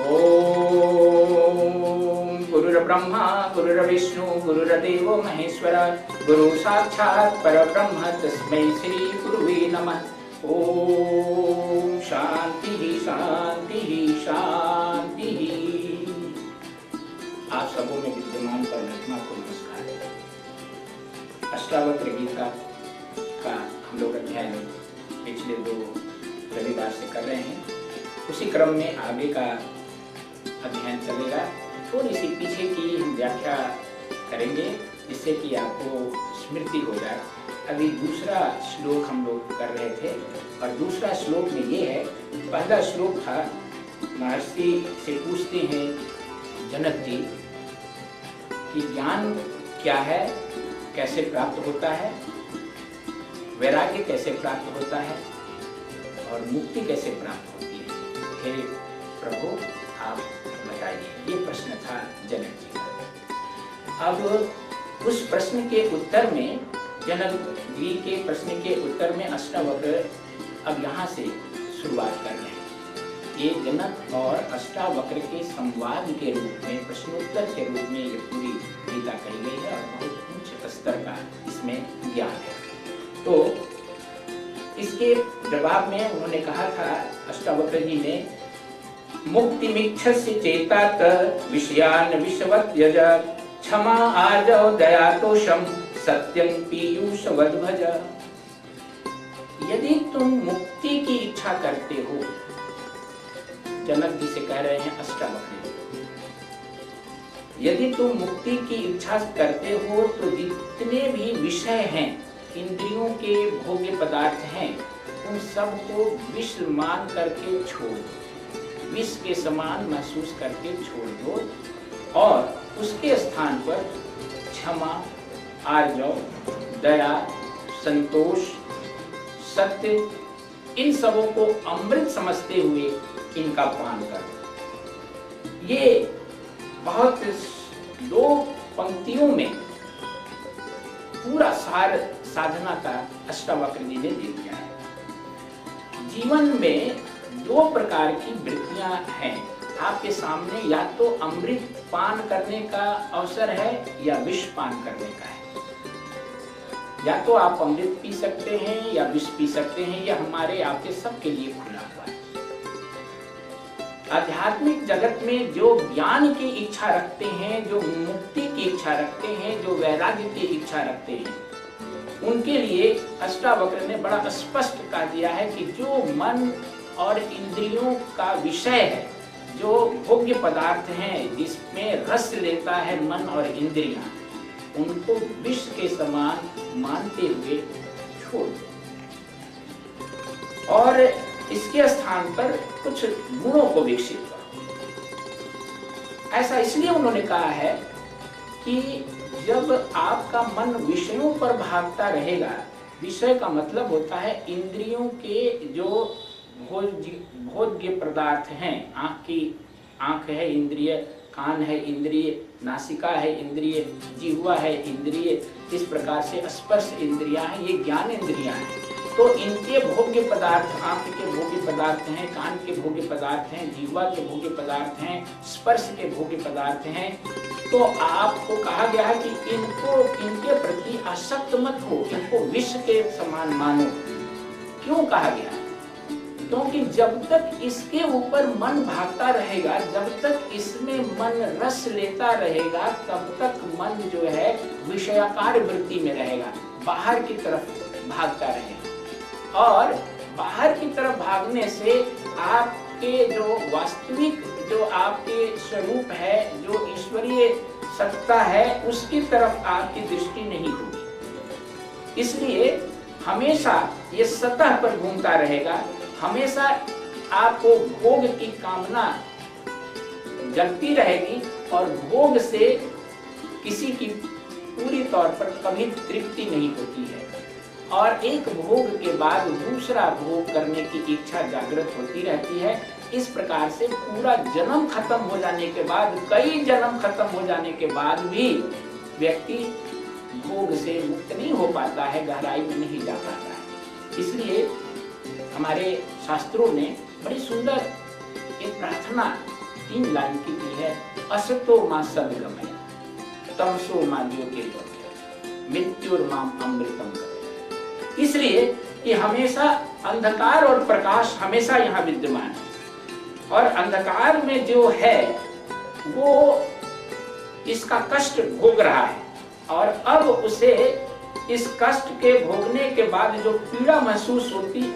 ओम गुरुर्ब्रह्मा गुरुर्विष्णु गुरुर्देवो महेश्वर गुरु साक्षात् परब्रह्म तस्मै श्री गुरुवे नमः। ओम शांति शांति शांति। आप सबों में विद्यमान परमात्मा को नमस्कार। अष्टावक्र गीता का हम लोग अध्ययन पिछले 2 रविवार से कर रहे हैं। उसी क्रम में आगे का अध्ययन चलेगा। थोड़ी सी पीछे की हम व्याख्या करेंगे जिससे कि आपको स्मृति हो जाए। अभी दूसरा श्लोक हम लोग कर रहे थे और दूसरा श्लोक में ये है, पहला श्लोक था महर्षि से पूछते हैं जनक जी कि ज्ञान क्या है, कैसे प्राप्त होता है, वैराग्य कैसे प्राप्त होता है और मुक्ति कैसे प्राप्त होती है। हे प्रभु आप बताइए। ये प्रश्न था जनक जी का। अब उस प्रश्न के उत्तर में, जनक जी के प्रश्न के उत्तर में अष्टावक्र अब यहाँ से शुरुआत कर रहे हैं। ये जनक और अष्टावक्र के संवाद के रूप में, प्रश्नोत्तर के रूप में ये पूरी गीता कही गई है और बहुत उच्च स्तर का इसमें ज्ञान है। तो इसके जवाब में उन्होंने कहा था अष्टावक्र जी ने, मुक्तिमिच्छसि चेतात विषयान् विषवत् यज क्षमा आर्जव दया तोषम सत्यं पीयूषवद भज। यदि तुम मुक्ति की इच्छा करते हो, जनक जी से कह रहे हैं अष्टावक्र, यदि तुम मुक्ति की इच्छा करते हो तो जितने भी विषय हैं, इंद्रियों के भोग्य पदार्थ हैं, उन सबको विष मान करके छोड़ दो, विष के समान महसूस करके छोड़ दो और उसके स्थान पर क्षमा, आर्जव, दया, संतोष, सत्य, इन सबों को अमृत समझते हुए इनका पान करो। ये बहुत 2 पंक्तियों में पूरा सार साधना का अष्टावक्र जी ने दे दिया है। जीवन में 2 प्रकार की वृत्तियां हैं आपके सामने, या तो अमृत पान करने का अवसर है या विष पान करने का है। या तो आप अमृत पी सकते हैं या विष पी सकते हैं, यह हमारे आपके सबके लिए खुला हुआ है। आध्यात्मिक जगत में जो ज्ञान की इच्छा रखते हैं, जो मुक्ति की इच्छा रखते हैं, जो वैराग्य की इच्छा रखते हैं, उनके लिए अष्टावक्र ने बड़ा स्पष्ट कह दिया है कि जो मन और इंद्रियों का विषय है, जो भोग्य पदार्थ हैं, जिसमें रस लेता है मन और इंद्रियां, उनको विष के समान मानते हुए छोड़ दो और इसके स्थान पर कुछ गुणों को विकसित करो। ऐसा इसलिए उन्होंने कहा है कि जब आपका मन विषयों पर भागता रहेगा, विषय का मतलब होता है इंद्रियों के जो भोग्य पदार्थ हैं, आंख है इंद्रिय, कान है इंद्रिय, नासिका है इंद्रिय, जिह्वा है इंद्रिय, इस प्रकार से स्पर्श इंद्रियां हैं, ये ज्ञान इंद्रियां हैं। तो इनके भोग्य पदार्थ, आंख के भोग्य पदार्थ हैं, कान के भोग्य पदार्थ हैं, जिह्वा के भोग्य पदार्थ हैं, स्पर्श के भोग्य पदार्थ हैं। तो आपको कहा गया है कि इनके प्रति आसक्त मत हो, इनको विष के समान मानो। क्यों कहा गया? क्योंकि जब तक इसके ऊपर मन भागता रहेगा, जब तक इसमें मन रस लेता रहेगा, तब तक मन जो है विषयाकार वृत्ति में रहेगा, बाहर की तरफ भागता रहेगा। और बाहर की तरफ भागने से आपके जो वास्तविक, जो आपके स्वरूप है, जो ईश्वरीय सत्ता है, उसकी तरफ आपकी दृष्टि नहीं होगी। इसलिए हमेशा ये सतह पर घूमता रहेगा, हमेशा आपको भोग की कामना जगती रहेगी और भोग से किसी की पूरी तौर पर कभी तृप्ति नहीं होती है और एक भोग के बाद दूसरा भोग करने की इच्छा जागृत होती रहती है। इस प्रकार से पूरा जन्म खत्म हो जाने के बाद, कई जन्म खत्म हो जाने के बाद भी व्यक्ति भोग से मुक्त नहीं हो पाता है, गहराई में नहीं जा पाता है। इसलिए हमारे शास्त्रों ने बड़ी सुंदर एक प्रार्थना 3 लाइन की है, असतो मां सद्गमय तमसो मां ज्योतिर्गमय मृत्युर्माम अमृतम गमय। इसलिए कि हमेशा अंधकार और प्रकाश हमेशा यहाँ विद्यमान है, और अंधकार में जो है वो इसका कष्ट भोग रहा है, और अब उसे इस कष्ट के भोगने के बाद जो पीड़ा महसूस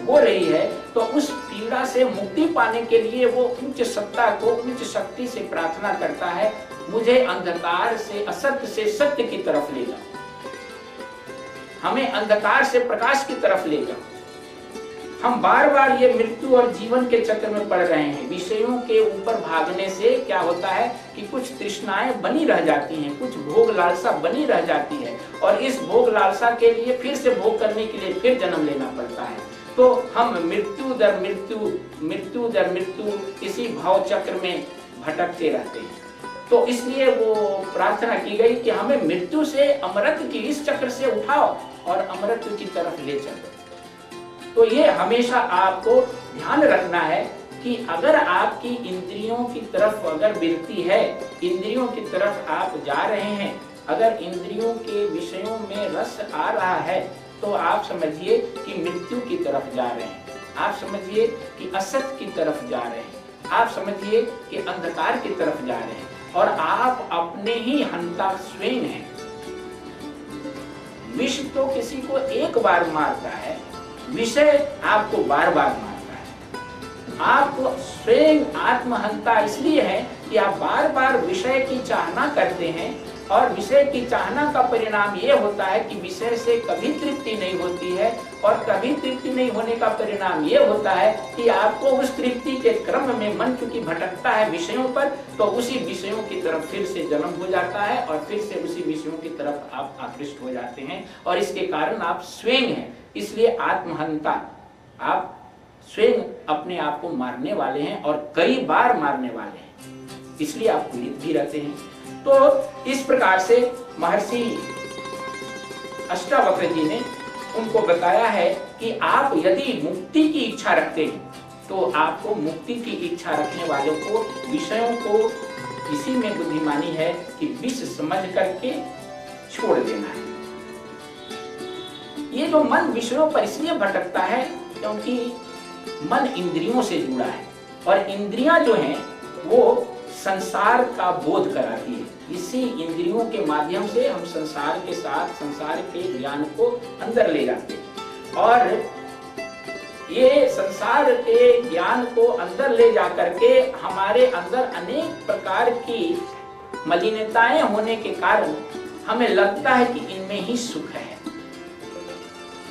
हो रही है, तो उस पीड़ा से मुक्ति पाने के लिए वो उच्च सत्ता को, उच्च शक्ति से प्रार्थना करता है, मुझे अंधकार से, असत्य से सत्य की तरफ ले जाओ, हमें अंधकार से प्रकाश की तरफ ले जाओ। हम बार बार ये मृत्यु और जीवन के चक्र में पड़ रहे हैं। विषयों के ऊपर भागने से क्या होता है कि कुछ तृष्णाएं बनी रह जाती हैं, कुछ भोग लालसा बनी रह जाती है, और इस भोग लालसा के लिए फिर से भोग करने के लिए फिर जन्म लेना पड़ता है। तो हम मृत्यु दर मृत्यु, मृत्यु दर मृत्यु इसी भाव चक्र में भटकते रहते हैं। तो इसलिए वो प्रार्थना की गई कि हमें मृत्यु से अमरत्व की इस चक्र से उठाओ और अमरत्व की तरफ ले चलो। तो ये हमेशा आपको ध्यान रखना है कि अगर आपकी इंद्रियों की तरफ अगर वृत्ति है, इंद्रियों की तरफ आप जा रहे हैं, अगर इंद्रियों के विषयों में रस आ रहा है, तो आप समझिए कि मृत्यु की तरफ जा रहे हैं, आप समझिए कि असत की तरफ जा रहे हैं, आप समझिए कि अंधकार की तरफ जा रहे हैं, और आप अपने ही हंता स्वयं हैं। विष तो किसी को एक बार मारता है, विषय आपको बार बार मारता है। आपको स्वयं आत्महंता इसलिए है कि आप बार बार विषय की चाहना करते हैं, और विषय की चाहना का परिणाम ये होता है कि विषय से कभी तृप्ति नहीं होती है, और कभी तृप्ति नहीं होने का परिणाम ये होता है कि आपको उस तृप्ति के क्रम में मन चूंकि भटकता है विषयों पर, तो उसी विषयों की तरफ फिर से जन्म हो जाता है, और फिर से उसी विषयों की तरफ आप आकृष्ट हो जाते हैं, और इसके कारण आप स्वयं हैं। इसलिए आत्महंता, आप स्वयं अपने आप को मारने वाले हैं, और कई बार मारने वाले हैं, इसलिए आप पीड़ित भी रहते हैं। तो इस प्रकार से महर्षि अष्टावक्र जी ने उनको बताया है कि आप यदि मुक्ति की इच्छा रखते हैं, तो आपको मुक्ति की इच्छा रखने वालों को विषयों को इसी में बुद्धिमानी है कि विष समझ करके छोड़ देना है। ये जो मन विषयों पर इसलिए भटकता है क्योंकि मन इंद्रियों से जुड़ा है, और इंद्रियां जो हैं वो संसार का बोध कराती है। इसी इंद्रियों के माध्यम से हम संसार के साथ, संसार के ज्ञान को अंदर ले जाते हैं, और ये संसार के ज्ञान को अंदर ले जाकर के हमारे अंदर अनेक प्रकार की मलिनताएं होने के कारण हमें लगता है कि इनमें ही सुख है।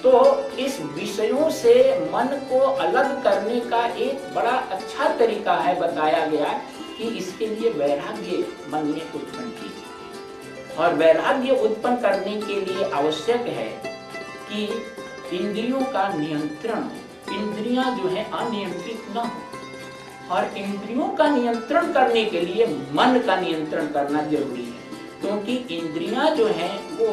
तो इस विषयों से मन को अलग करने का एक बड़ा अच्छा तरीका है, बताया गया कि इसके लिए वैराग्य मन में उत्पन्न कीजिए, और वैराग्य उत्पन्न करने के लिए आवश्यक है कि इंद्रियों का नियंत्रण, इंद्रियां जो है अनियंत्रित न हो, और इंद्रियों का नियंत्रण करने के लिए मन का नियंत्रण करना जरूरी है, क्योंकि इंद्रियां जो हैं वो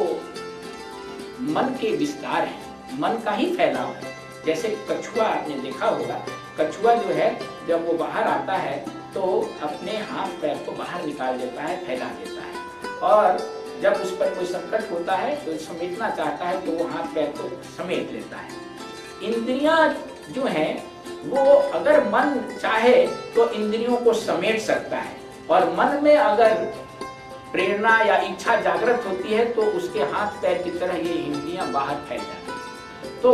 मन के विस्तार हैं, मन का ही फैलाव है। जैसे कछुआ आपने देखा होगा, कछुआ जो है जब वो बाहर आता है तो अपने हाथ पैर को बाहर निकाल देता है, फैला देता है, और जब उस पर कोई संकट होता है तो समेटना चाहता है तो वो हाथ पैर को समेट लेता है। इंद्रियां जो हैं वो अगर मन चाहे तो इंद्रियों को समेट सकता है, और मन में अगर प्रेरणा या इच्छा जागृत होती है तो उसके हाथ पैर की तरह ये इंद्रियां बाहर फैल जाती है। तो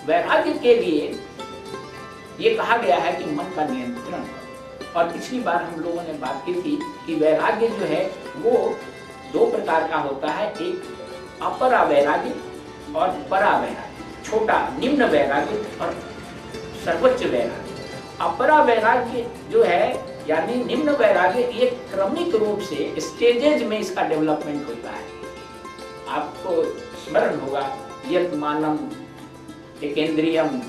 वैराग्य के लिए ये कहा गया है कि मन का नियंत्रण। और पिछली बार हम लोगों ने बात की थी कि वैराग्य जो है वो 2 प्रकार का होता है, एक अपरा वैराग्य और परा वैराग्य, छोटा निम्न वैराग्य और सर्वोच्च वैराग्य। अपरा वैराग्य जो है यानी निम्न वैराग्य, ये क्रमिक रूप से स्टेजेज में इसका डेवलपमेंट होता है। आपको स्मरण होगा यत् मानम, एकेंद्रियम,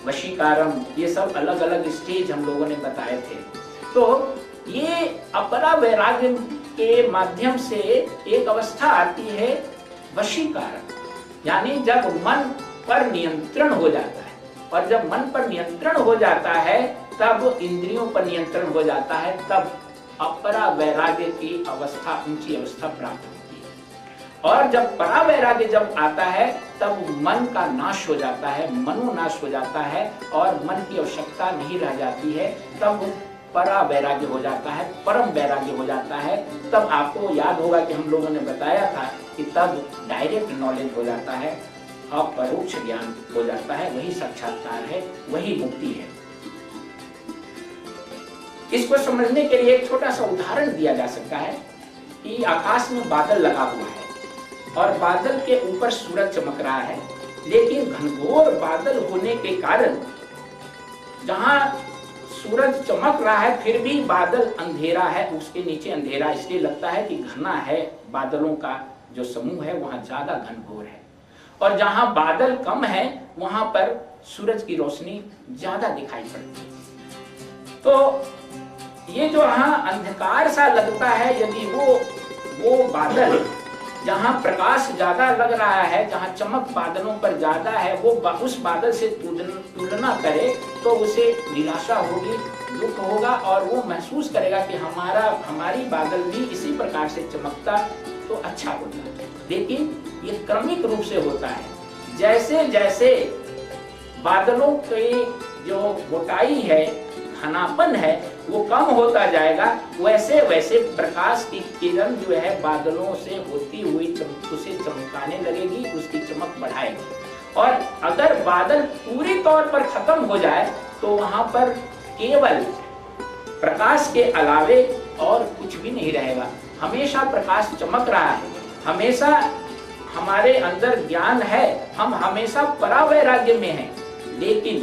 वशीकारम, ये सब अलग अलग स्टेज हम लोगों ने बताए थे। तो ये अपरा वैराग्य के माध्यम से एक अवस्था आती है वशीकारम, यानी जब मन पर नियंत्रण हो जाता है, और जब मन पर नियंत्रण हो जाता है तब इंद्रियों पर नियंत्रण हो जाता है, तब अपरा वैराग्य की अवस्था, ऊंची अवस्था प्राप्त होती है। और जब परा वैराग्य जब आता है तब मन का नाश हो जाता है, मनोनाश हो जाता है और मन की आवश्यकता नहीं रह जाती है। तब परा वैराग्य हो जाता है, परम वैराग्य हो जाता है। तब आपको याद होगा कि हम लोगों ने बताया था कि तब डायरेक्ट नॉलेज हो जाता है, अपरोक्ष ज्ञान हो जाता है, वही साक्षात्कार है, वही मुक्ति है। इसको समझने के लिए एक छोटा सा उदाहरण दिया जा सकता है कि आकाश में बादल लगा हुआ है और बादल के ऊपर सूरज चमक रहा है, लेकिन घनघोर बादल होने के कारण जहां सूरज चमक रहा है फिर भी बादल अंधेरा है, उसके नीचे अंधेरा, इसलिए लगता है कि घना है, बादलों का जो समूह है वहां ज्यादा घनघोर है। और जहां बादल कम है वहां पर सूरज की रोशनी ज्यादा दिखाई पड़ती है। तो ये जो यहाँ अंधकार सा लगता है, यदि वो बादल जहाँ प्रकाश ज्यादा लग रहा है, जहाँ चमक बादलों पर ज्यादा है, वो उस बादल से तुलना करे तो उसे निराशा होगी, दुख होगा और वो महसूस करेगा कि हमारी बादल भी इसी प्रकार से चमकता तो अच्छा होता। लेकिन ये क्रमिक रूप से होता है। जैसे जैसे बादलों की जो मोटाई है, घनापन है, वो कम होता जाएगा, वैसे वैसे प्रकाश की किरण जो है बादलों से होती हुई उसे चमकाने लगेगी, उसकी चमक बढ़ाएगी। और अगर बादल पूरी तौर पर खत्म हो जाए तो वहां पर केवल प्रकाश के अलावे और कुछ भी नहीं रहेगा। हमेशा प्रकाश चमक रहा है, हमेशा हमारे अंदर ज्ञान है, हम हमेशा परावैराग्य में हैं। लेकिन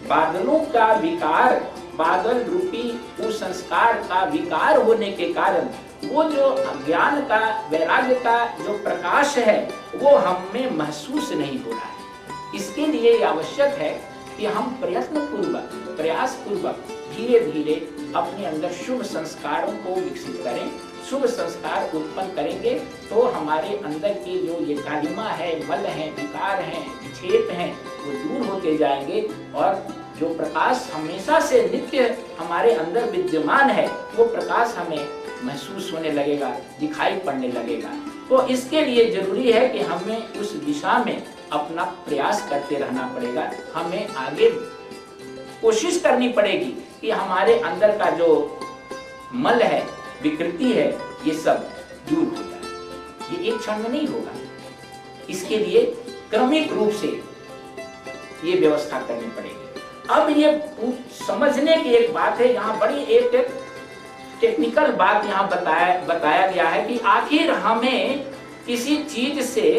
बादलों का विकार, बादल रूपी उस संस्कार का विकार होने के कारण वो जो ज्ञान का, वैराग्य का जो प्रकाश है वो हमें महसूस नहीं हो रहा है। इसके लिए आवश्यक है कि हम प्रयास पूर्वक धीरे धीरे अपने अंदर शुभ संस्कारों को विकसित करें। शुभ संस्कार उत्पन्न करेंगे तो हमारे अंदर की जो ये कालिमा है, मल है, विकार है, विक्षेप है, वो दूर होते जाएंगे और जो प्रकाश हमेशा से नित्य हमारे अंदर विद्यमान है वो प्रकाश हमें महसूस होने लगेगा, दिखाई पड़ने लगेगा। तो इसके लिए जरूरी है कि हमें उस दिशा में अपना प्रयास करते रहना पड़ेगा। हमें आगे कोशिश करनी पड़ेगी कि हमारे अंदर का जो मल है, विकृति है, ये सब दूर हो जाए। ये एक क्षण में नहीं होगा, इसके लिए क्रमिक रूप से ये व्यवस्था करनी पड़ेगी। अब ये समझने की एक बात है, यहाँ बड़ी एक टेक्निकल बात यहाँ बताया गया है कि आखिर हमें किसी चीज से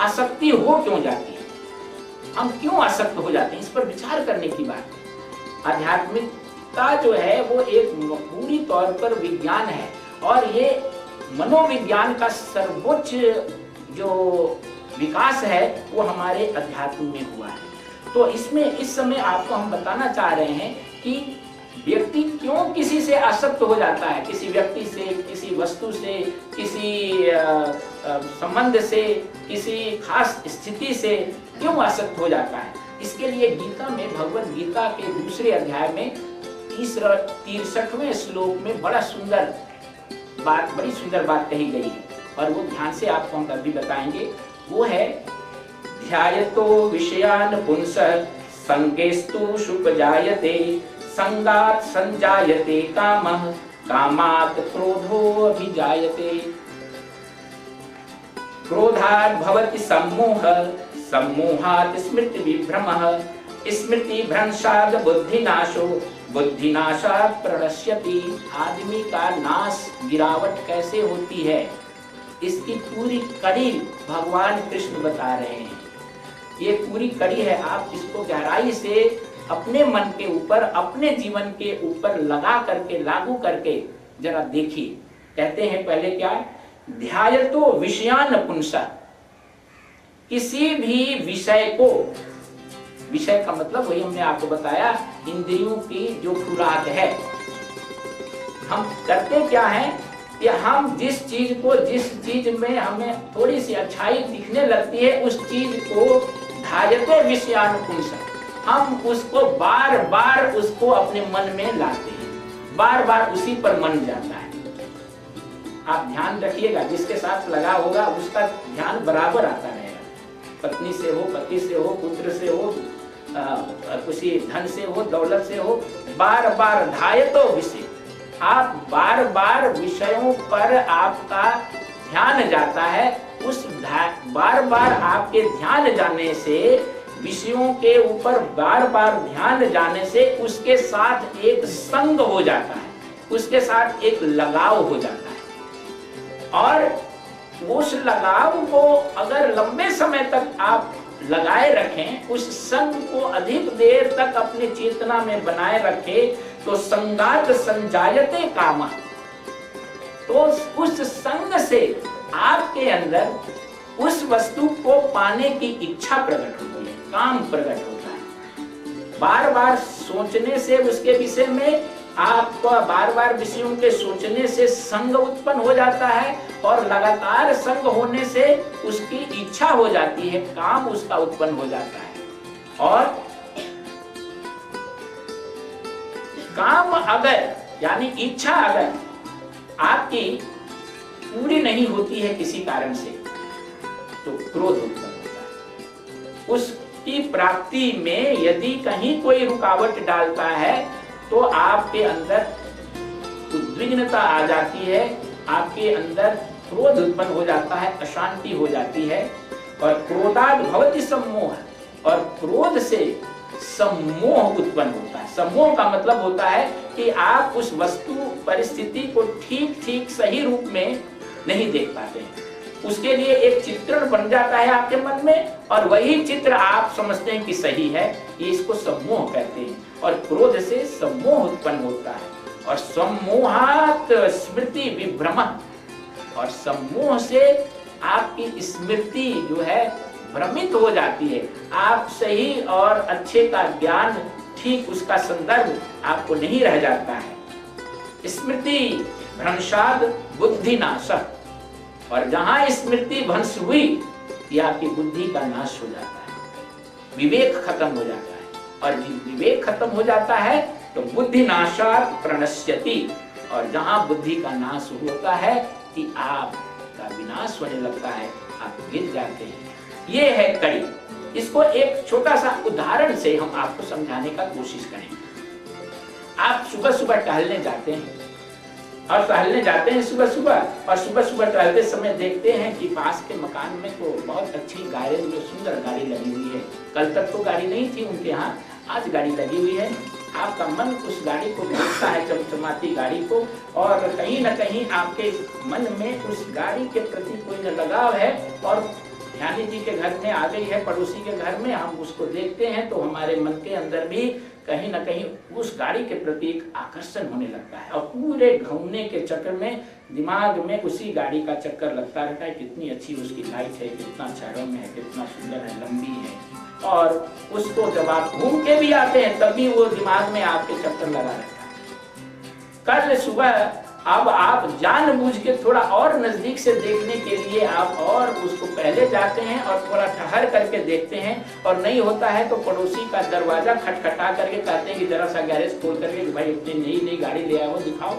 आसक्ति हो क्यों जाती है, हम क्यों आसक्त हो जाते हैं, इस पर विचार करने की बात है। आध्यात्मिकता जो है वो एक पूरी तौर पर विज्ञान है और ये मनोविज्ञान का सर्वोच्च जो विकास है वो हमारे अध्यात्म में हुआ है। तो इसमें इस समय आपको हम बताना चाह रहे हैं कि व्यक्ति क्यों किसी से आसक्त हो जाता है, किसी व्यक्ति से, किसी वस्तु से, किसी संबंध से, किसी खास स्थिति से क्यों आसक्त हो जाता है। इसके लिए गीता में, भगवत गीता के दूसरे अध्याय में 63वें श्लोक में बड़ी सुंदर बात कही गई है और वो ध्यान से आपको हम अभी बताएंगे। वो है ध्यायतो विषयान् पुंसः संगेस्तु शुपजायते संगात् संजायते कामः कामात् क्रोधो अभिजायते क्रोधात् भवति सम्मोहः सम्मोहात् स्मृति विभ्रमः स्मृति भ्रंशात् बुद्धिनाशो बुद्धिनाशात् प्रणश्यति। आदमी का नाश, गिरावट कैसे होती है, इसकी पूरी कड़ी भगवान कृष्ण बता रहे हैं। ये पूरी कड़ी है, आप इसको गहराई से अपने मन के ऊपर, अपने जीवन के ऊपर लगा करके, लागू करके जरा देखिए। कहते हैं पहले क्या, ध्यायतो विषयान् पुंसः, किसी भी विषय को, विषय का मतलब वही हमने आपको बताया, इंद्रियों की जो खुराक है। हम करते क्या है कि हम जिस चीज में हमें थोड़ी सी अच्छाई दिखने लगती है, उस चीज को ध्यायते विषयान् पुंसः, हम उसको बार बार उसको अपने मन में लाते हैं, बार बार उसी पर मन जाता है। आप ध्यान रखिएगा, जिसके साथ लगा होगा उसका ध्यान बराबर आता रहेगा। पत्नी से हो, पति से हो, पुत्र से हो, किसी धन से हो, दौलत से हो, बार बार ध्यायतो विषय, आप बार बार विषयों पर आपका ध्यान जाता है। उस बार बार आपके ध्यान जाने से, विषयों के ऊपर बार बार ध्यान जाने से उसके साथ एक संग हो जाता है, उसके साथ एक लगाव हो जाता है। और उस लगाव को अगर लंबे समय तक आप लगाए रखें, उस संग को अधिक देर तक अपनी चेतना में बनाए रखें, तो संगात संजायते कामा, तो उस संग से आपके अंदर उस वस्तु को पाने की इच्छा प्रकट होती है, काम प्रकट होता है। बार बार सोचने से उसके विषय में, आपको बार बार विषयों के सोचने से संग उत्पन्न हो जाता है, और लगातार संग होने से उसकी इच्छा हो जाती है, काम उसका उत्पन्न हो जाता है। और काम अगर, यानी इच्छा अगर आपकी पूरी नहीं होती है किसी कारण से, तो क्रोध उत्पन्न होता है। उसकी प्राप्ति में यदि कहीं कोई रुकावट डालता है तो आपके अंदर उद्विग्नता आ जाती है, आपके अंदर क्रोध उत्पन्न हो जाता है, अशांति हो जाती है। और क्रोधाद भवति सम्मोह, और क्रोध से सम्मोह उत्पन्न होता है। सम्मोह का मतलब होता है कि आप उस वस्तु परिस्थिति को ठीक ठीक सही रूप में नहीं देख पाते हैं। उसके लिए एक चित्रण बन जाता है आपके मन में, और वही चित्र आप समझते हैं कि सही है, ये इसको सम्मोह कहते हैं। और क्रोध से सम्मोह उत्पन्न होता है, और सम्मोहात स्मृति विभ्रम, और सम्मोह से आपकी स्मृति जो है भ्रमित हो जाती है। आप सही और अच्छे का ज्ञान, ठीक उसका संदर्भ आपको नहीं रह जाता है। स्मृति भ्रंशाद बुद्धि नाश, और जहां स्मृति भ्रंश हुई, यह आपकी बुद्धि का नाश हो जाता है, विवेक खत्म हो जाता है। और विवेक खत्म हो जाता है तो बुद्धि नाशात् प्रणश्यति, और जहां बुद्धि का नाश होता है कि आपका विनाश होने लगता है, आप गिर जाते हैं। ये है कड़ी। इसको एक छोटा सा उदाहरण से हम आपको समझाने का कोशिश करेंगे। आप सुबह सुबह टहलने जाते हैं, और टहलने जाते हैं सुबह सुबह, और सुबह सुबह टहलते समय देखते हैं कि पास के मकान में तो बहुत अच्छी गाड़ी, जो सुंदर गाड़ी लगी हुई है। कल तक तो गाड़ी नहीं थी उनके यहाँ, आज गाड़ी लगी हुई है। आपका मन उस गाड़ी को देखता है, चमचमाती गाड़ी को, और कहीं न कहीं आपके मन में उस गाड़ी के प्रति कोई न लगाव है। और ध्यानी जी के घर में आ गई है, पड़ोसी के घर में, हम उसको देखते हैं तो हमारे मन के अंदर भी कहीं न कहीं उस गाड़ी के प्रति एक आकर्षण होने लगता है, और पूरे घूमने के चक्कर में दिमाग में उसी गाड़ी का चक्कर लगता रहता है। कितनी अच्छी उसकी लाइट है, कितना अच्छा रंग है, कितना सुंदर है, लंबी है। और उसको जब आप घूम के भी आते हैं तभी वो दिमाग में आपके चक्कर लगा रहता है। कल सुबह अब आप जानबूझ के थोड़ा और नजदीक से देखने के लिए आप और उसको पहले जाते हैं और थोड़ा ठहर करके देखते हैं, और नहीं होता है तो पड़ोसी का दरवाजा खटखटा करके कहते हैं कि जरा सा गैरेज खोल करके भाई इतनी नई गाड़ी ले आओ, दिखाओ।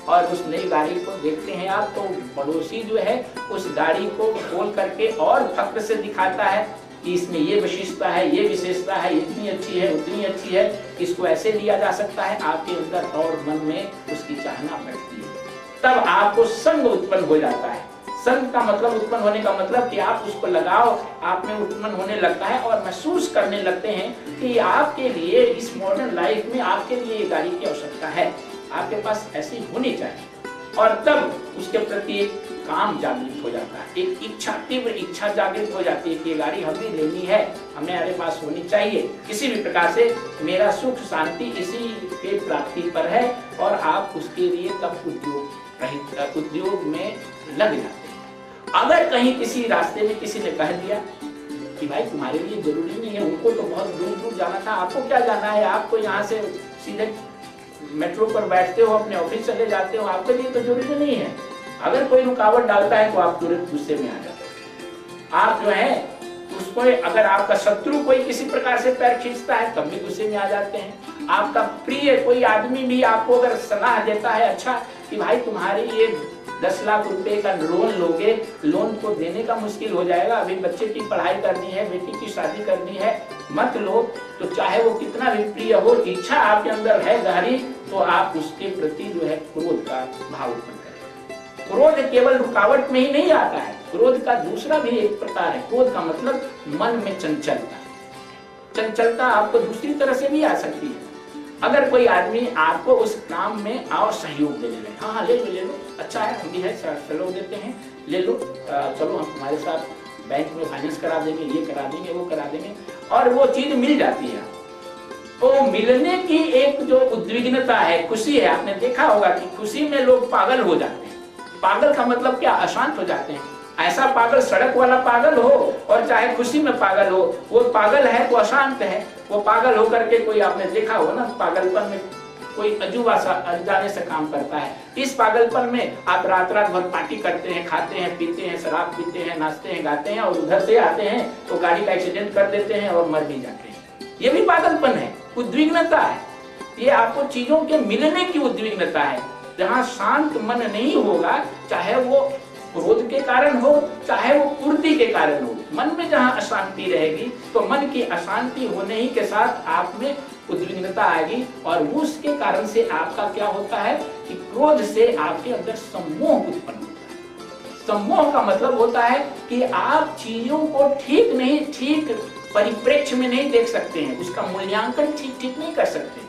और उस नई गाड़ी को देखते हैं आप, तो पड़ोसी जो है उस गाड़ी को खोल करके और फक्र से दिखाता है कि इसमें ये विशेषता है, ये विशेषता है, इतनी अच्छी है, उतनी अच्छी है, इसको ऐसे लिया जा सकता है। आपके अंदर और मन में उसकी चाहना बढ़ती है। तब आपको संग उत्पन्न हो जाता है। संग का मतलब, उत्पन्न होने का मतलब कि आप उसको लगाओ आप में उत्पन्न होने लगता है, और महसूस करने लगते हैं कि आपके लिए इस मॉडर्न लाइफ में आपके लिए ये गाड़ी की आवश्यकता है, आपके पास ऐसी होनी चाहिए। और तब उसके प्रति एक काम जागृत हो जाता है, एक इच्छा, तीव्र इच्छा जागृत हो जाती है कि ये गाड़ी हमें लेनी है, हमारे पास होनी चाहिए। किसी भी प्रकार से मेरा सुख शांति इसी के प्राप्ति पर है, और आप उसके लिए तब उद्योग में लग जाते हैं। अगर कहीं किसी रास्ते में किसी ने कह दिया कि भाई तुम्हारे लिए जरूरी नहीं है, उनको तो बहुत दूर दूर जाना था, आपको क्या जाना है, आपको यहाँ से सीधे मेट्रो पर बैठते हो, अपने ऑफिस चले जाते हो, आपके लिए तो जरूरी नहीं है। अगर कोई रुकावट डालता है तो आप तुरंत गुस्से में आ जाते हो। आप जो है उसको अगर आपका शत्रु कोई किसी प्रकार से पैर खींचता है तब भी गुस्से में आ जाते हैं। आपका प्रिय कोई आदमी भी आपको अगर सलाह देता है अच्छा कि भाई तुम्हारी ये 10 लाख रुपए का लोन लोगे, लोन को देने का मुश्किल हो जाएगा, अभी बच्चे की पढ़ाई करनी है, बेटी की शादी करनी है, मत लो, तो चाहे वो कितना भी प्रिय हो, इच्छा आपके अंदर है गहरी, तो आप उसके प्रति जो है क्रोध का भाव उत्पन्न करें। क्रोध केवल रुकावट में ही नहीं आता है, क्रोध का दूसरा भी एक प्रकार है। क्रोध का मतलब मन में चंचलता। चंचलता आपको दूसरी तरह से भी आ सकती है। अगर कोई आदमी आपको उस काम में आओ सहयोग देने लगे, हाँ ले लो, अच्छा है, हम भी है, सहयोग देते हैं, ले लो, चलो हम तुम्हारे साथ बैंक में फाइनेंस करा देंगे, ये करा देंगे, वो करा देंगे, और वो चीज मिल जाती है। तो मिलने की एक जो उद्विग्नता है, खुशी है, आपने देखा होगा कि खुशी में लोग पागल हो जाते हैं। पागल का मतलब क्या? अशांत हो जाते हैं। ऐसा पागल, सड़क वाला पागल हो और चाहे खुशी में पागल हो, वो पागल है तो अशांत है। वो पागल होकर के कोई, आपने देखा हो ना, पागलपन में कोई अजूबा सा, अनजाने से काम करता है। इस पागलपन में आप रात रात भर पार्टी करते हैं, खाते हैं, पीते हैं, शराब पीते हैं, नाचते हैं, गाते हैं, और उधर से आते हैं तो गाड़ी का एक्सीडेंट कर देते हैं और मर भी जाते हैं। ये भी पागलपन है, उद्विग्नता है। ये आपको चीजों के मिलने की उद्विग्नता है। जहाँ शांत मन नहीं होगा, चाहे वो क्रोध के कारण हो, चाहे वो पूर्ति के कारण हो, मन में जहाँ अशांति रहेगी तो मन की अशांति होने ही के साथ आप में उद्विग्नता आएगी, और उसके कारण से आपका क्या होता है कि क्रोध से आपके अंदर सम्मोह उत्पन्न होता है। सम्मोह का मतलब होता है कि आप चीजों को ठीक परिप्रेक्ष्य में नहीं देख सकते हैं, उसका मूल्यांकन ठीक नहीं कर सकते,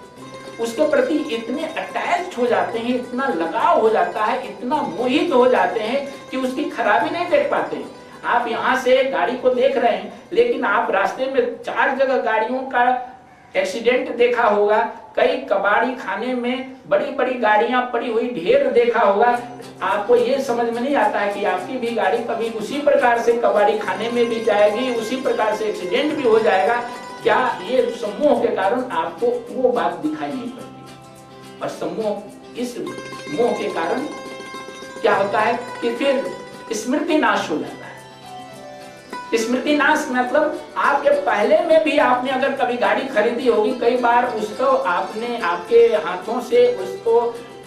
उसके प्रति इतने अटैच हो जाते हैं, इतना लगाव हो जाता है, इतना मोहित हो जाते हैं कि उसकी खराबी नहीं देख पाते हैं। आप यहाँ से गाड़ी को देख रहे हैं, लेकिन आप रास्ते में 4 जगह गाड़ियों का एक्सीडेंट देखा होगा, कई कबाड़ी खाने में बड़ी बड़ी गाड़ियां पड़ी हुई ढेर देखा होगा। आपको ये समझ में नहीं आता है कि आपकी भी गाड़ी कभी उसी प्रकार से कबाड़ी खाने में भी जाएगी, उसी प्रकार से एक्सीडेंट भी हो जाएगा। क्या ये सम्मोह के कारण आपको वो बात दिखाई नहीं पड़ती? और सम्मोह, इस मोह के कारण क्या होता है कि फिर स्मृति नाश हो जाता है। स्मृति नाश मतलब आपके पहले में भी आपने अगर कभी गाड़ी खरीदी होगी, कई बार उसको आपने आपके हाथों से उसको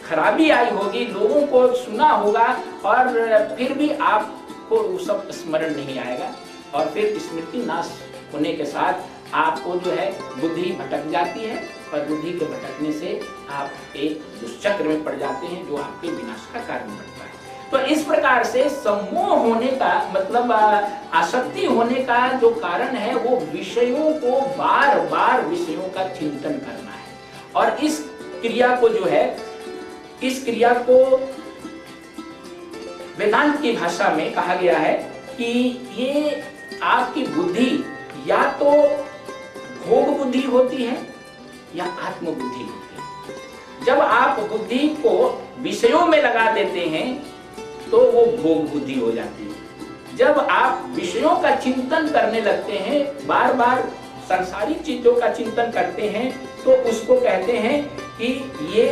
खराबी आई होगी, लोगों को सुना होगा, और फिर भी आपको वो सब स्मरण नहीं आएगा, और फिर स्मृति नाश होने के साथ आपको जो है बुद्धि भटक जाती है, और बुद्धि के भटकने से आप एक दुष्चक्र में पड़ जाते हैं जो आपके विनाश का कारण बनता है। तो इस प्रकार से सम्मोह होने का मतलब आसक्ति होने का जो कारण है वो विषयों को बार बार विषयों का चिंतन करना है। और इस क्रिया को जो है, इस क्रिया को वेदांत की भाषा में कहा गया है कि ये आपकी बुद्धि या तो भोग बुद्धि होती है या आत्म बुद्धि होती है। जब आप बुद्धि को विषयों में लगा देते हैं तो वो भोग बुद्धि हो जाती है। जब आप विषयों का चिंतन करने लगते हैं, बार बार सांसारिक चीजों का चिंतन करते हैं, तो उसको कहते हैं कि ये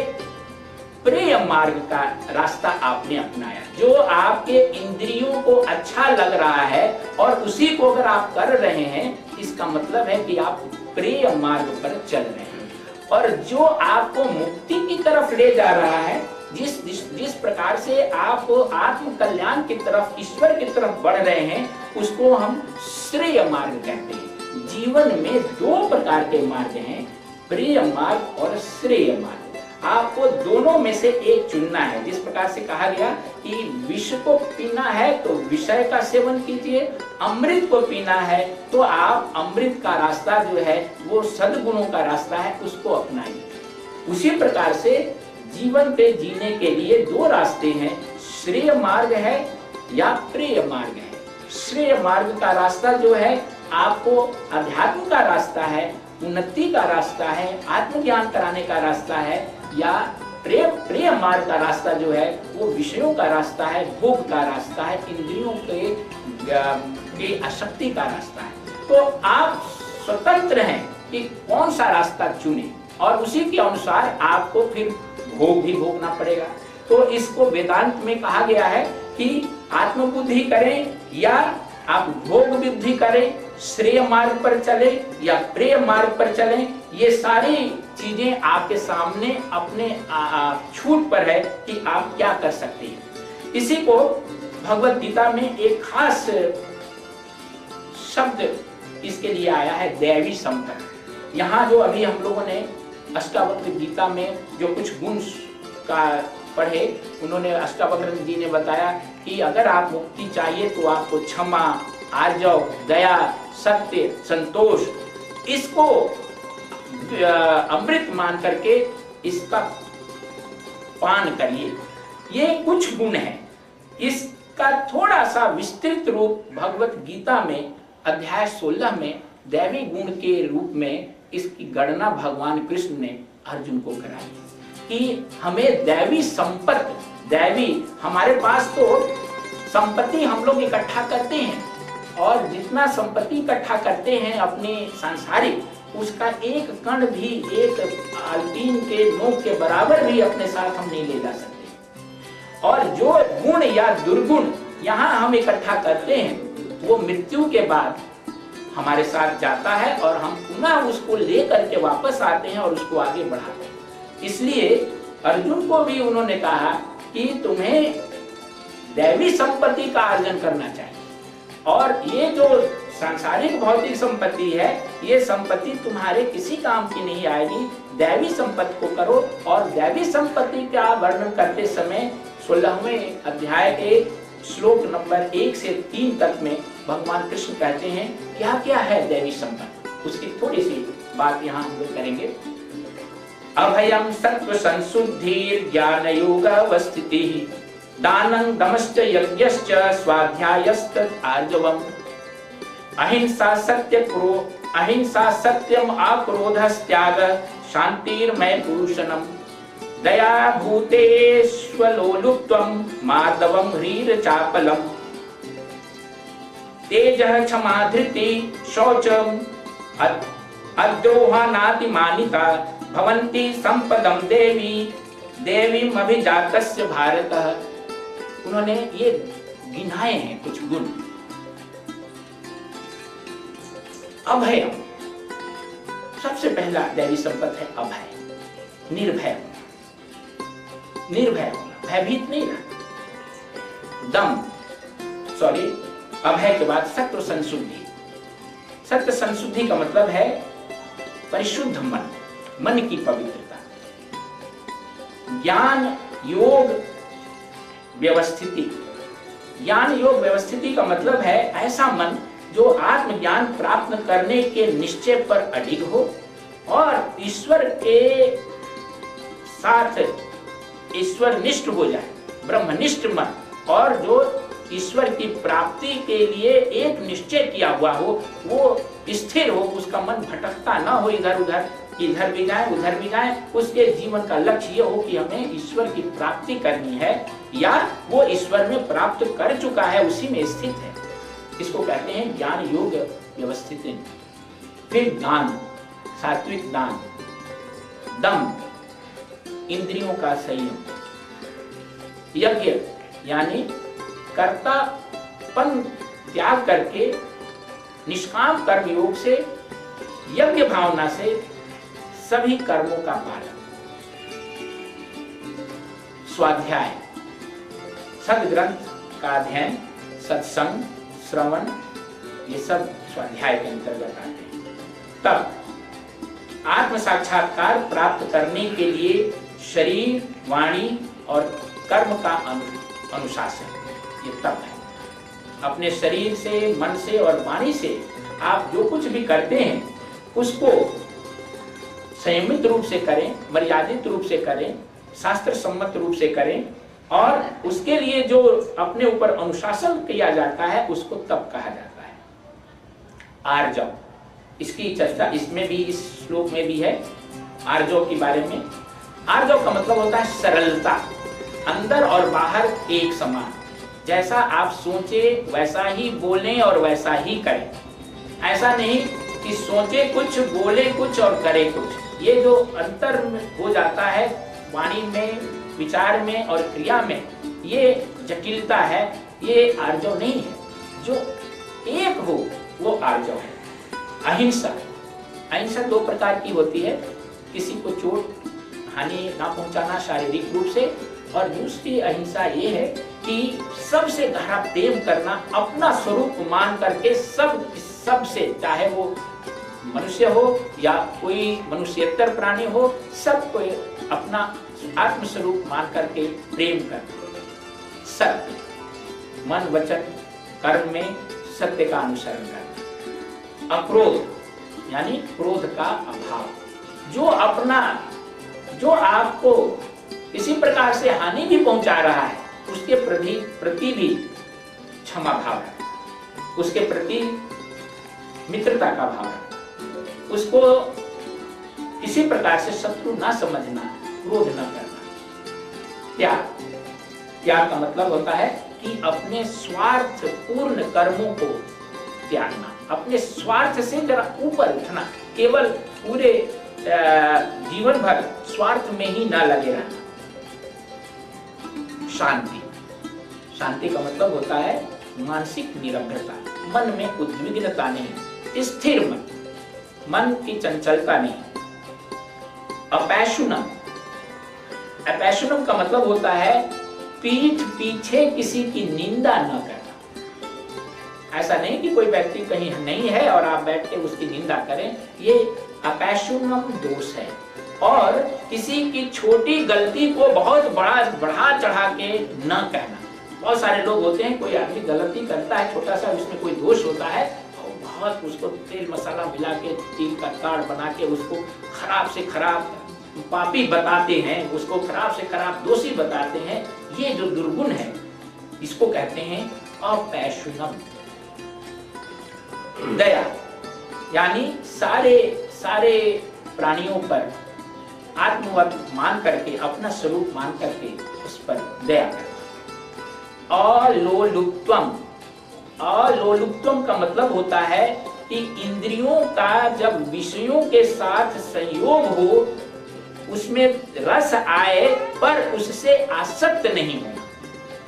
प्रिय मार्ग का रास्ता आपने अपनाया। जो आपके इंद्रियों को अच्छा लग रहा है और उसी को अगर आप कर रहे हैं, इसका मतलब है कि आप प्रिय मार्ग पर चल रहे हैं। और जो आपको मुक्ति की तरफ ले जा रहा है, जिस प्रकार से आप आत्म कल्याण की तरफ, ईश्वर की तरफ बढ़ रहे हैं, उसको हम श्रेय मार्ग कहते हैं। जीवन में 2 प्रकार के मार्ग हैं, प्रिय मार्ग और श्रेय मार्ग। आपको दोनों में से एक चुनना है। जिस प्रकार से कहा गया कि विष को पीना है तो विषय का सेवन कीजिए, अमृत को पीना है तो आप अमृत का रास्ता जो है वो सद्गुणों का रास्ता है, उसको अपनाइए। उसी प्रकार से जीवन पे जीने के लिए 2 रास्ते हैं, श्रेय मार्ग है या प्रिय मार्ग है। श्रेय मार्ग का रास्ता जो है आपको अध्यात्म का रास्ता है, उन्नति का रास्ता है, आत्मज्ञान कराने का रास्ता है, या प्रिय मार्ग का रास्ता जो है वो विषयों का रास्ता है, भोग का रास्ता है, इंद्रियों के आसक्ति का रास्ता है। तो आप स्वतंत्र हैं कि कौन सा रास्ता चुने, और उसी के अनुसार आपको फिर भोग भी भोगना पड़ेगा। तो इसको वेदांत में कहा गया है कि आत्मबुद्धि करें या आप भोग बुद्धि करें, श्रेय मार्ग पर चले या प्रेय मार्ग पर चले, ये सारी चीजें आपके सामने अपने छूट पर है कि आप क्या कर सकते हैं। इसी को भगवत गीता में एक खास शब्द इसके लिए आया है, दैवी संपत्ति। यहाँ जो अभी हम लोगों ने अष्टावक्र गीता में जो कुछ गुण का पढ़े, उन्होंने अष्टावक्र जी ने बताया कि अगर आप मुक्ति चाहिए तो आपको क्षमा, आर्जव, दया, सत्य, संतोष, इसको अमृत मान करके इसका पान करिए। ये कुछ गुण है। इसका थोड़ा सा विस्तृत रूप भगवत गीता में अध्याय 16 में दैवी गुण के रूप में इसकी गणना भगवान कृष्ण ने अर्जुन को कराई कि हमें दैवी संपत्ति, दैवी, हमारे पास तो संपत्ति हम लोग इकट्ठा करते हैं और जितना संपत्ति इकट्ठा करते हैं अपने सांसारिक, उसका एक कण भी, एक आल्टीन के नोक के बराबर भी अपने साथ हम नहीं ले जा सकते। और जो गुण या दुर्गुण यहाँ हम इकट्ठा करते हैं वो मृत्यु के बाद हमारे साथ जाता है और हम पुनः उसको लेकर के वापस आते हैं और उसको आगे बढ़ाते हैं। इसलिए अर्जुन को भी उन्होंने कहा कि तुम्हें दैवी संपत्ति का अर्जन करना चाहिए और ये जो सांसारिक भौतिक संपत्ति है, ये संपत्ति तुम्हारे किसी काम की नहीं आएगी। दैवी संपत्ति को करो। और दैवी संपत्ति का वर्णन करते समय 16वें अध्याय के श्लोक नंबर 1 से 3 तक में भगवान कृष्ण कहते हैं क्या क्या है दैवी संपत्ति, उसकी थोड़ी सी बात यहाँ हम लोग करेंगे। अभयम सत्व संशुद्धि ज्ञान योग अवस्थिति दानं दमश्च यज्ञश्च स्वाध्यायस्त आर्जवम् अहिंसा सत्यम अक्रोधस्त्याग शांतिर्मय पुरुषनम दया भूतेष्वलोलुप्त्वं माधवं ह्रीरचापलम् तेजः क्षमा धृति शौचम् अद्रोहानातिमानिता भवन्ति संपदं देवीम् अभिजातस्य भारतः। उन्होंने ये गिनाए हैं कुछ गुण। अभय, सबसे पहला दैवी संपत्ति है अभय, निर्भय, निर्भय होना, भयभीत नहीं रहना। अभय के बाद सत्व संशुद्धि। सत्व संशुद्धि का मतलब है परिशुद्ध मन, मन की पवित्रता। ज्ञान योग व्यवस्थिति। ज्ञान योग व्यवस्थिति का मतलब है ऐसा मन जो आत्मज्ञान प्राप्त करने के निश्चय पर अडिग हो और ईश्वर के साथ ईश्वरनिष्ठ हो जाए, ब्रह्मनिष्ठ मन, और जो ईश्वर की प्राप्ति के लिए एक निश्चय किया हुआ हो वो स्थिर हो, उसका मन भटकता ना हो इधर उधर, इधर भी जाए उधर भी जाए। उसके जीवन का लक्ष्य ये हो कि हमें ईश्वर की प्राप्ति करनी है या वो ईश्वर में प्राप्त कर चुका है, उसी में स्थित है। इसको कहते हैं ज्ञान योग व्यवस्थित। फिर दान, सात्विक दान, दम, इंद्रियों का संयम, यज्ञ यानी कर्तापन त्याग करके निष्काम कर्म योग से, यज्ञ भावना से सभी कर्मों का पालन। स्वाध्याय, सद्ग्रंथ का अध्ययन, सत्संग, श्रवण, ये सब स्वाध्याय के अंतर्गत आते हैं। तब आत्म साक्षात्कार प्राप्त करने के लिए शरीर, वाणी और कर्म का अनुशासन, ये तब है। अपने शरीर से, मन से और वाणी से आप जो कुछ भी करते हैं उसको संयमित रूप से करें, मर्यादित रूप से करें, शास्त्र सम्मत रूप से करें, और उसके लिए जो अपने ऊपर अनुशासन किया जाता है उसको तब कहा जाता है आर्जव। इसकी चर्चा इसमें भी, इस श्लोक में भी है आर्जव के बारे में। आर्जव का मतलब होता है सरलता, अंदर और बाहर एक समान, जैसा आप सोचे वैसा ही बोलें और वैसा ही करें। ऐसा नहीं कि सोचे कुछ, बोले कुछ और करे कुछ। ये जो अंतर हो जाता है वाणी में, विचार में और क्रिया में, ये जटिलता है, ये आर्जव नहीं है। जो एक हो वो आर्जव है। अहिंसा, अहिंसा दो प्रकार की होती है, किसी को चोट हानि ना पहुंचाना शारीरिक रूप से, और दूसरी अहिंसा ये है कि सबसे गहरा प्रेम करना, अपना स्वरूप मान करके सबसे, चाहे वो मनुष्य हो या कोई मनुष्यतर प्राणी हो, सबको अपना आत्म स्वरूप मान करके प्रेम करना। सत्य, मन वचन कर्म में सत्य का अनुसरण करना। अक्रोध यानी क्रोध का अभाव, जो आपको किसी प्रकार से हानि भी पहुंचा रहा है उसके प्रति भी क्षमा भाव है, उसके प्रति मित्रता का भाव है, उसको किसी प्रकार से शत्रु ना समझना, क्रोध न करना। त्याग का मतलब होता है कि अपने स्वार्थ पूर्ण कर्मों को त्यागना, अपने स्वार्थ से जरा ऊपर उठना, केवल पूरे जीवन भर स्वार्थ में ही ना लगे रहना। शांति का मतलब होता है मानसिक निरभ्रता, मन में उद्विग्नता नहीं, स्थिर मन की चंचलता नहीं। अपैशुनम का मतलब होता है पीठ पीछे किसी की निंदा न करना। ऐसा नहीं कि कोई व्यक्ति कहीं नहीं है और आप बैठ के उसकी निंदा करें, ये अपैशुनम दोष है। और किसी की छोटी गलती को बहुत बढ़ा चढ़ा के न कहना। बहुत सारे लोग होते हैं, कोई आदमी गलती करता है, छोटा सा उसमें कोई दोष होता है, और बहुत उसको तेल मसाला मिला के तिल का ताड़ बना के उसको खराब से खराब पापी बताते हैं, उसको खराब से खराब दोषी बताते हैं। ये जो दुर्गुण है इसको कहते हैं अपैशुनम। दया यानी सारे प्राणियों पर आत्मवत मान करके, अपना स्वरूप मान करके उस पर दया करना। अलोलुप्त्वम का मतलब होता है कि इंद्रियों का जब विषयों के साथ संयोग हो, उसमें रस आए पर उससे आसक्त नहीं होना।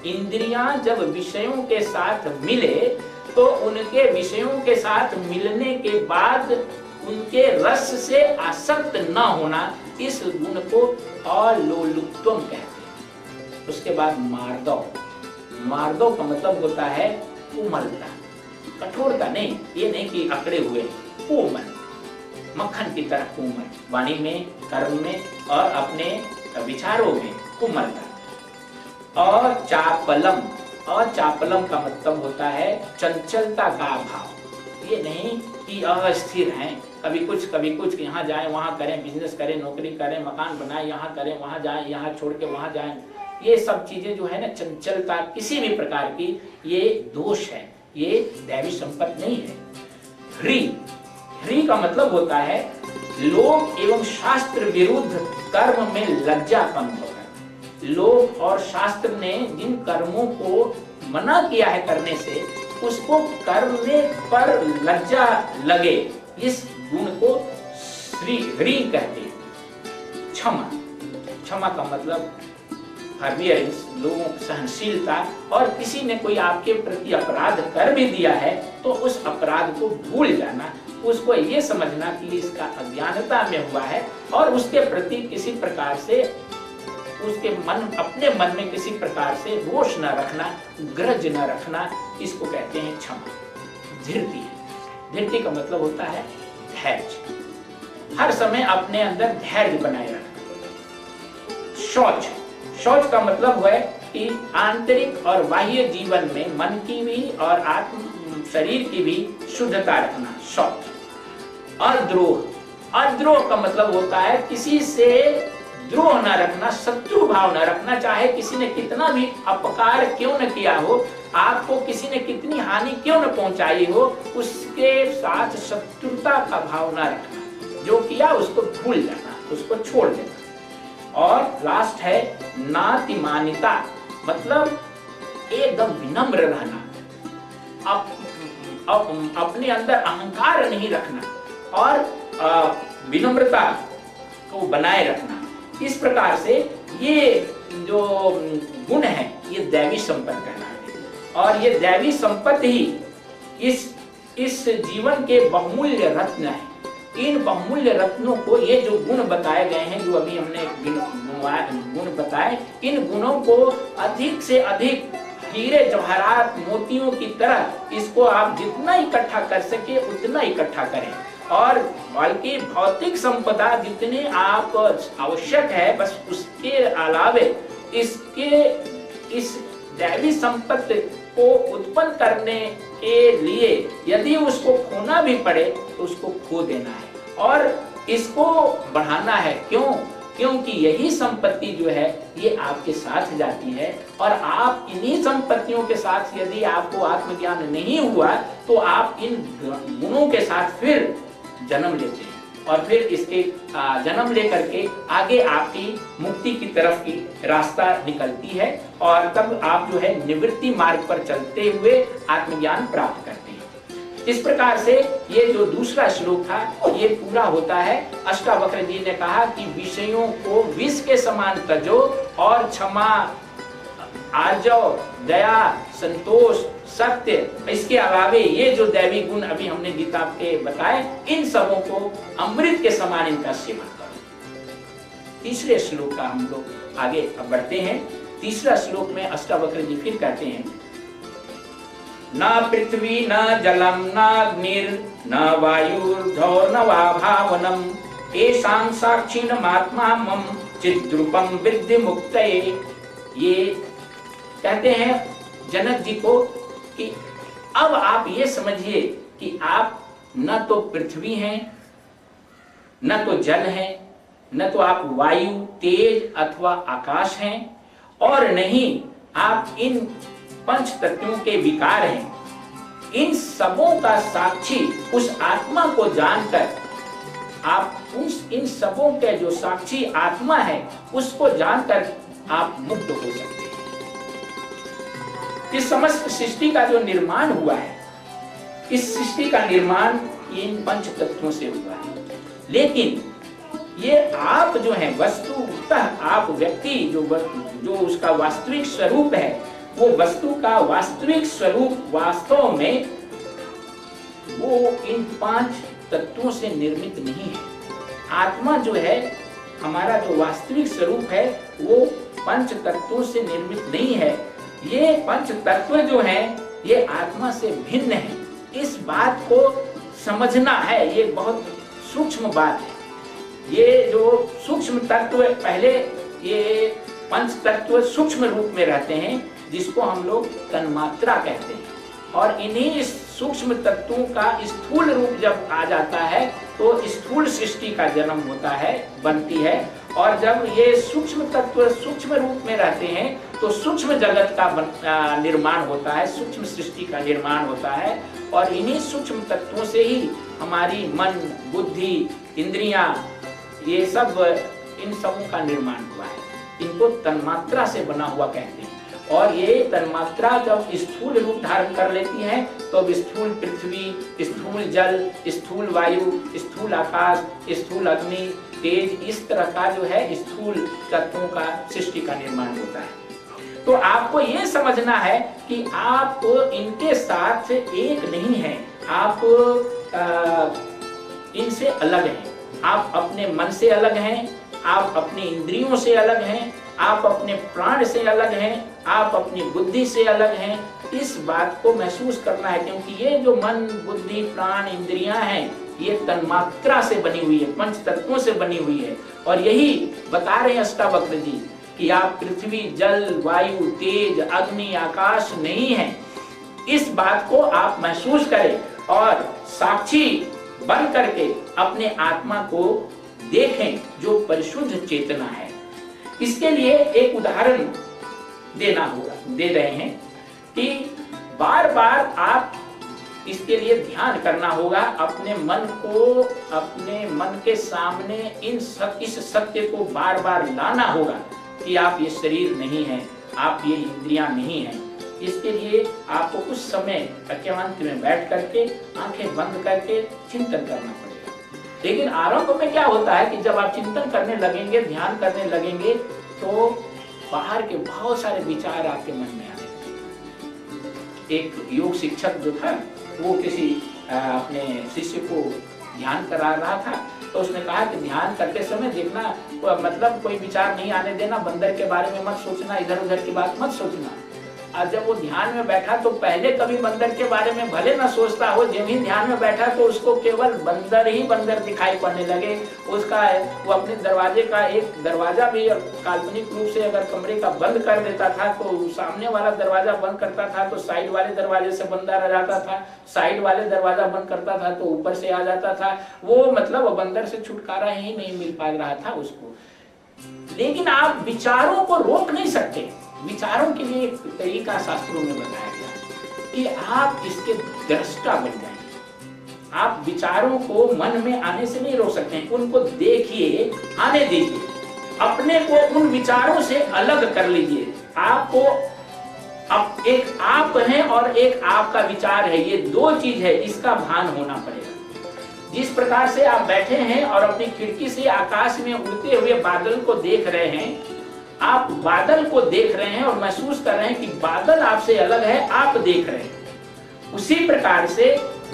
इंद्रियां जब विषयों के साथ मिले तो उनके विषयों के साथ मिलने के बाद उनके रस से आसक्त न होना, इस गुण को अलोलुप्त्वम कहते हैं। उसके बाद मार्दव का मतलब होता है कोमलता, कठोरता नहीं, ये नहीं कि अकड़े हुए, कोमल, मक्खन की तरह कोमल, वाणी में, कर्म में और अपने विचारों में कोमलता। और चापलम का मतलब होता है चंचलता का अभाव। ये नहीं कि अस्थिर हैं, कभी कुछ यहाँ जाएं वहाँ करें, बिजनेस करें, नौकरी करें, मकान बनाएं, यहाँ करें वहाँ जाएं, यहाँ छोड़ के वहाँ जाएं, ये सब चीजें जो है ना, चंचलता किसी भी प्रकार की, ये दोष है, ये दैवी संपत्ति नहीं है। ह्री का मतलब होता है लोक एवं शास्त्र विरुद्ध कर्म में लज्जापन होना। लोक और शास्त्र ने जिन कर्मों को मना किया है करने से, उसको करने पर लज्जा लगे, इस गुण को ह्री कहते हैं। क्षमा का मतलब फॉरबियरेंस, लोगों की सहनशीलता, और किसी ने कोई आपके प्रति अपराध कर भी दिया है तो उस अपराध को भूल जाना, उसको ये समझना कि इसका अज्ञानता में हुआ है, और उसके प्रति किसी प्रकार से अपने मन में किसी प्रकार से रोष न रखना, ग्रज न रखना, इसको कहते हैं क्षमा। धीरति का मतलब होता है धैर्य, हर समय अपने अंदर धैर्य बनाए रखना। शौच का मतलब है कि आंतरिक और बाह्य जीवन में मन की भी और आत्म शरीर की भी शुद्धता रखना, शौच। और द्रोह का मतलब होता है किसी से द्रोह न रखना, शत्रु भाव न रखना, चाहे किसी ने कितना भी अपकार क्यों न किया हो, आपको किसी ने कितनी हानि क्यों न पहुंचाई हो, उसके साथ शत्रुता का भाव न रखना, जो किया उसको भूल जाना, उसको छोड़ देना। और लास्ट है नातिमानिता, मतलब एकदम विनम्र रहना, अपने अंदर अहंकार नहीं रखना और विनम्रता को बनाए रखना। इस प्रकार से ये जो गुण है ये दैवी संपत्ति कहलाते हैं, और ये दैवी संपत्ति ही इस इस जीवन के बहुमूल्य रत्न हैं। इन बहुमूल्य रत्नों को, ये जो गुण बताए गए हैं, जो अभी हमने गुण बताए, इन गुणों को अधिक से अधिक हीरे जवाहरात मोतियों की तरह इसको आप जितना इकट्ठा कर सके उतना इकट्ठा करें। और बल्कि भौतिक संपदा जितनी आप आवश्यक है, बस उसके अलावे इस दैवी संपत्ति को उत्पन्न करने के लिए यदि उसको खोना भी पड़े तो उसको खो देना है और इसको बढ़ाना है। क्यों? क्योंकि यही संपत्ति जो है ये आपके साथ जाती है और आप इन्हीं संपत्तियों के साथ, यदि आपको आत्मज्ञान नहीं हुआ तो आप इन गुणों के साथ फिर जन्म लेते हैं और फिर इसके जन्म लेकर के आगे आपकी मुक्ति की तरफ की रास्ता निकलती है और तब आप जो है निवृत्ति मार्ग पर चलते हुए आत्मज्ञान प्राप्त करते हैं। इस प्रकार से ये जो दूसरा श्लोक था ये पूरा होता है। अष्टावक्र जी ने कहा कि विषयों को विष के समान तजो और क्षमा, आर्जव, दया, संतोष, सत्य, इसके अलावे ये जो दैवी गुण अभी हमने गीता के बताए, इन सबों को अमृत के समान इनका सेवन करो। तीसरे श्लोक का हम लोग आगे बढ़ते हैं। तीसरा श्लोक में अष्टावक्र जी फिर कहते हैं, न पृथ्वी न जलम न अग्निर न वायुर्धौ न वा भावनम एषां साक्षिणमात्मा मम चिद्रूपम विद्धि मुक्तये। ये कहते हैं जनक जी को कि अब आप ये समझिए कि आप न तो पृथ्वी हैं, न तो जल हैं, न तो आप वायु, तेज अथवा आकाश हैं और नहीं आप इन पंच तत्वों के विकार हैं। इन सबों का साक्षी उस आत्मा को जानकर आप इन सबों के जो साक्षी आत्मा है उसको जानकर आप मुक्त हो सकते हैं। इस समस्त सृष्टि का जो निर्माण हुआ है, इस सृष्टि का निर्माण इन पंच तत्वों से हुआ है। लेकिन ये आप जो है वस्तुतः आप व्यक्ति जो उसका वास्तविक स्वरूप है, वो वस्तु का वास्तविक स्वरूप वास्तव में वो इन पांच तत्वों से निर्मित नहीं है। आत्मा जो है, हमारा जो वास्तविक स्वरूप है वो पंच तत्वों से निर्मित नहीं है। ये पंच तत्व जो हैं ये आत्मा से भिन्न है। इस बात को समझना है, ये बहुत सूक्ष्म बात है। ये जो सूक्ष्म तत्व, पहले ये पंच तत्व सूक्ष्म रूप में रहते हैं जिसको हम लोग तन्मात्रा कहते हैं और इन्हीं सूक्ष्म तत्वों का स्थूल रूप जब आ जाता है तो स्थूल सृष्टि का जन्म होता है, बनती है। और जब ये सूक्ष्म तत्व सूक्ष्म रूप में रहते हैं तो सूक्ष्म जगत का निर्माण होता है, सूक्ष्म सृष्टि का निर्माण होता है और इन्हीं सूक्ष्म तत्वों से ही हमारी मन, बुद्धि, इंद्रियां, ये सब इन सबों का निर्माण हुआ है। इनको तन्मात्रा से बना हुआ कहते हैं और ये तन्मात्रा जब स्थूल रूप धारण कर लेती है तो स्थूल पृथ्वी, स्थूल जल, स्थूल वायु, स्थूल आकाश, स्थूल अग्नि, तेज, इस तरह का जो है स्थूल तत्वों का सृष्टि का निर्माण होता है। तो आपको ये समझना है कि आप इनके साथ एक नहीं हैं, आप इनसे अलग हैं। आप अपने मन से अलग हैं, आप अपनी इंद्रियों से अलग हैं, आप अपने प्राण से अलग हैं, आप अपनी बुद्धि से अलग हैं। इस बात को महसूस करना है क्योंकि ये जो मन, बुद्धि, प्राण, इंद्रियां हैं ये तन्मात्रा से बनी हुई है, पंच तत्वों से बनी हुई है। और यही बता रहे हैं अष्टावक्र जी कि आप पृथ्वी, जल, वायु, तेज, अग्नि, आकाश नहीं हैं। इस बात को आप महसूस करें और साक्षी बन करके अपने आत्मा को देखें जो परिशुद्ध चेतना है। इसके लिए एक उदाहरण दे रहे हैं कि बार बार आप इसके लिए ध्यान करना होगा, अपने मन को अपने मन के सामने इस सत्य को बार बार लाना होगा कि आप ये शरीर नहीं है, आप ये इंद्रियां नहीं हैं। इसके लिए आपको कुछ समय एकांत में बैठ करके आंखें बंद करके चिंतन करना पड़ेगा। लेकिन आरंभ में क्या होता है कि जब आप चिंतन करने लगेंगे, ध्यान करने लगेंगे तो बाहर के बहुत सारे विचार आपके मन में आने लगेंगे। एक योग शिक्षक जो था वो किसी अपने शिष्य को ध्यान करा रहा था, तो उसने कहा कि ध्यान करते समय देखना, मतलब कोई विचार नहीं आने देना, बंदर के बारे में मत सोचना, इधर उधर की बात मत सोचना। और जब वो ध्यान में बैठा तो पहले कभी बंदर के बारे में भले ना सोचता हो, जब ही ध्यान में बैठा तो उसको केवल बंदर ही बंदर दिखाई पड़ने लगे। उसका वो अपने दरवाजे का एक दरवाजा भी काल्पनिक रूप से अगर कमरे का बंद कर देता था तो सामने वाला दरवाजा बंद करता था तो साइड वाले दरवाजे से बंदर आ जाता था, साइड वाले दरवाजा बंद करता था तो ऊपर से आ जाता था। वो मतलब बंदर से छुटकारा ही नहीं मिल पा रहा था उसको। लेकिन आप विचारों को रोक नहीं सकते। विचारों के लिए एक तरीका शास्त्रों में बताया गया कि आप इसके दृष्टा बन जाएंगे। आप विचारों को मन में आने से नहीं रोक सकते हैं, उनको देखिए, आने दीजिए, अपने को उन विचारों से अलग कर लीजिए। आपको अब एक आप हैं और एक आपका विचार है, ये दो चीज है, इसका भान होना पड़ेगा। जिस प्रकार से आप बैठे हैं और अपनी खिड़की से आकाश में उड़ते हुए बादल को देख रहे हैं, आप बादल को देख रहे हैं और महसूस कर रहे हैं कि बादल आपसे अलग है, आप देख रहे हैं। उसी प्रकार से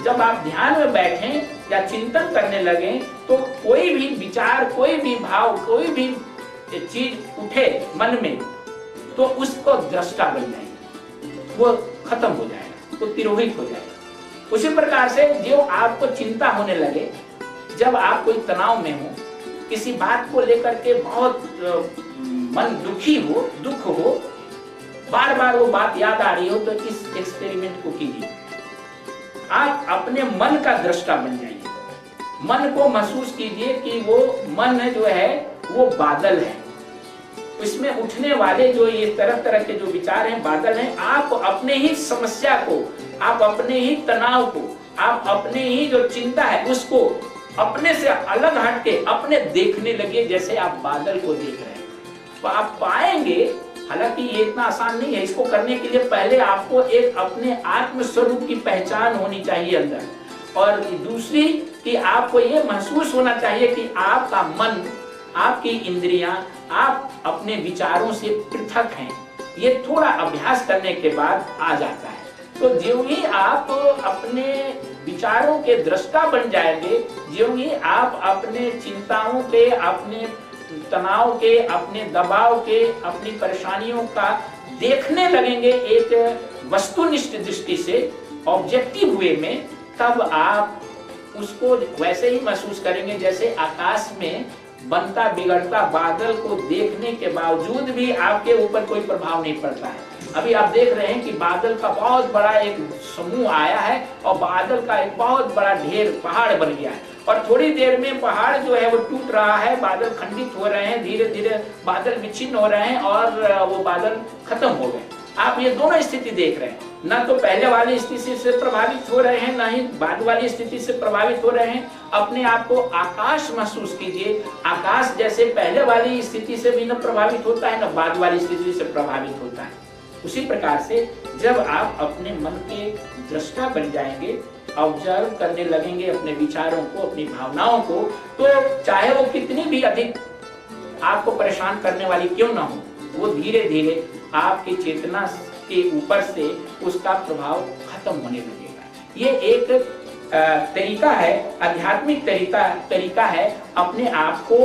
जब आप ध्यान में बैठें या चिंतन करने लगे तो कोई भी विचार, कोई भी भाव, कोई भी चीज उठे मन में तो उसको दृष्टा बन जाएगी, वो खत्म हो जाएगा, वो तिरोहित हो जाएगा। उसी प्रकार से जो आपको चिंता होने लगे, जब आप कोई तनाव में हो, किसी बात को लेकर के बहुत मन दुखी हो, दुख हो, बार बार वो बात याद आ रही हो, तो इस एक्सपेरिमेंट को कीजिए। आप अपने मन का दृष्टा बन जाइए। मन को महसूस कीजिए कि वो मन जो है वो बादल है, इसमें उठने वाले जो ये तरह तरह के जो विचार हैं बादल हैं। आप अपने ही समस्या को, आप अपने ही तनाव को, आप अपने ही जो चिंता है उसको अपने से अलग हट के अपने देखने लगे, जैसे आप बादल को देख रहे हैं। तो आप पाएंगे, हालांकि ये इतना आसान नहीं है, इसको करने के लिए पहले आपको एक अपने आत्म स्वरूप की पहचान होनी चाहिए अंदर, और दूसरी कि आपको ये महसूस होना चाहिए कि आपका मन, आपकी इंद्रियां, आप अपने विचारों से पृथक हैं। ये थोड़ा अभ्यास करने के बाद आ जाता है। तो ज्यों ही आप अपने विचारों के दृष्टा बन जाएंगे, ज्यों ही आप अपने चिंताओं के, अपने तनाव के, अपने दबाव के, अपनी परेशानियों का देखने लगेंगे एक वस्तुनिष्ठ दृष्टि से, ऑब्जेक्टिव वे में, तब आप उसको वैसे ही महसूस करेंगे जैसे आकाश में बनता बिगड़ता बादल को देखने के बावजूद भी आपके ऊपर कोई प्रभाव नहीं पड़ता है। अभी आप देख रहे हैं कि बादल का बहुत बड़ा एक समूह आया है और बादल का एक बहुत बड़ा ढेर पहाड़ बन गया है, और थोड़ी देर में पहाड़ जो है वो टूट रहा है, बादल खंडित हो रहे हैं, धीरे धीरे बादल विच्छिन्न हो रहे हैं और वो बादल खत्म हो गए। आप ये दोनों स्थिति देख रहे हैं, ना तो पहले वाली स्थिति से प्रभावित हो रहे हैं, ना ही बाद वाली स्थिति से प्रभावित हो रहे हैं। अपने आप को आकाश महसूस कीजिए। आकाश जैसे पहले वाली स्थिति से भी न प्रभावित होता है, न बाद वाली स्थिति से प्रभावित होता है। उसी प्रकार से जब आप अपने मन के दृष्टा बन जाएंगे, ऑब्जर्व करने लगेंगे अपने विचारों को, अपनी भावनाओं को, तो चाहे वो कितनी भी अधिक आपको परेशान करने वाली क्यों ना हो, वो धीरे धीरे आपकी चेतना के ऊपर से उसका प्रभाव खत्म होने लगेगा। ये एक तरीका है, आध्यात्मिक तरीका है अपने आप को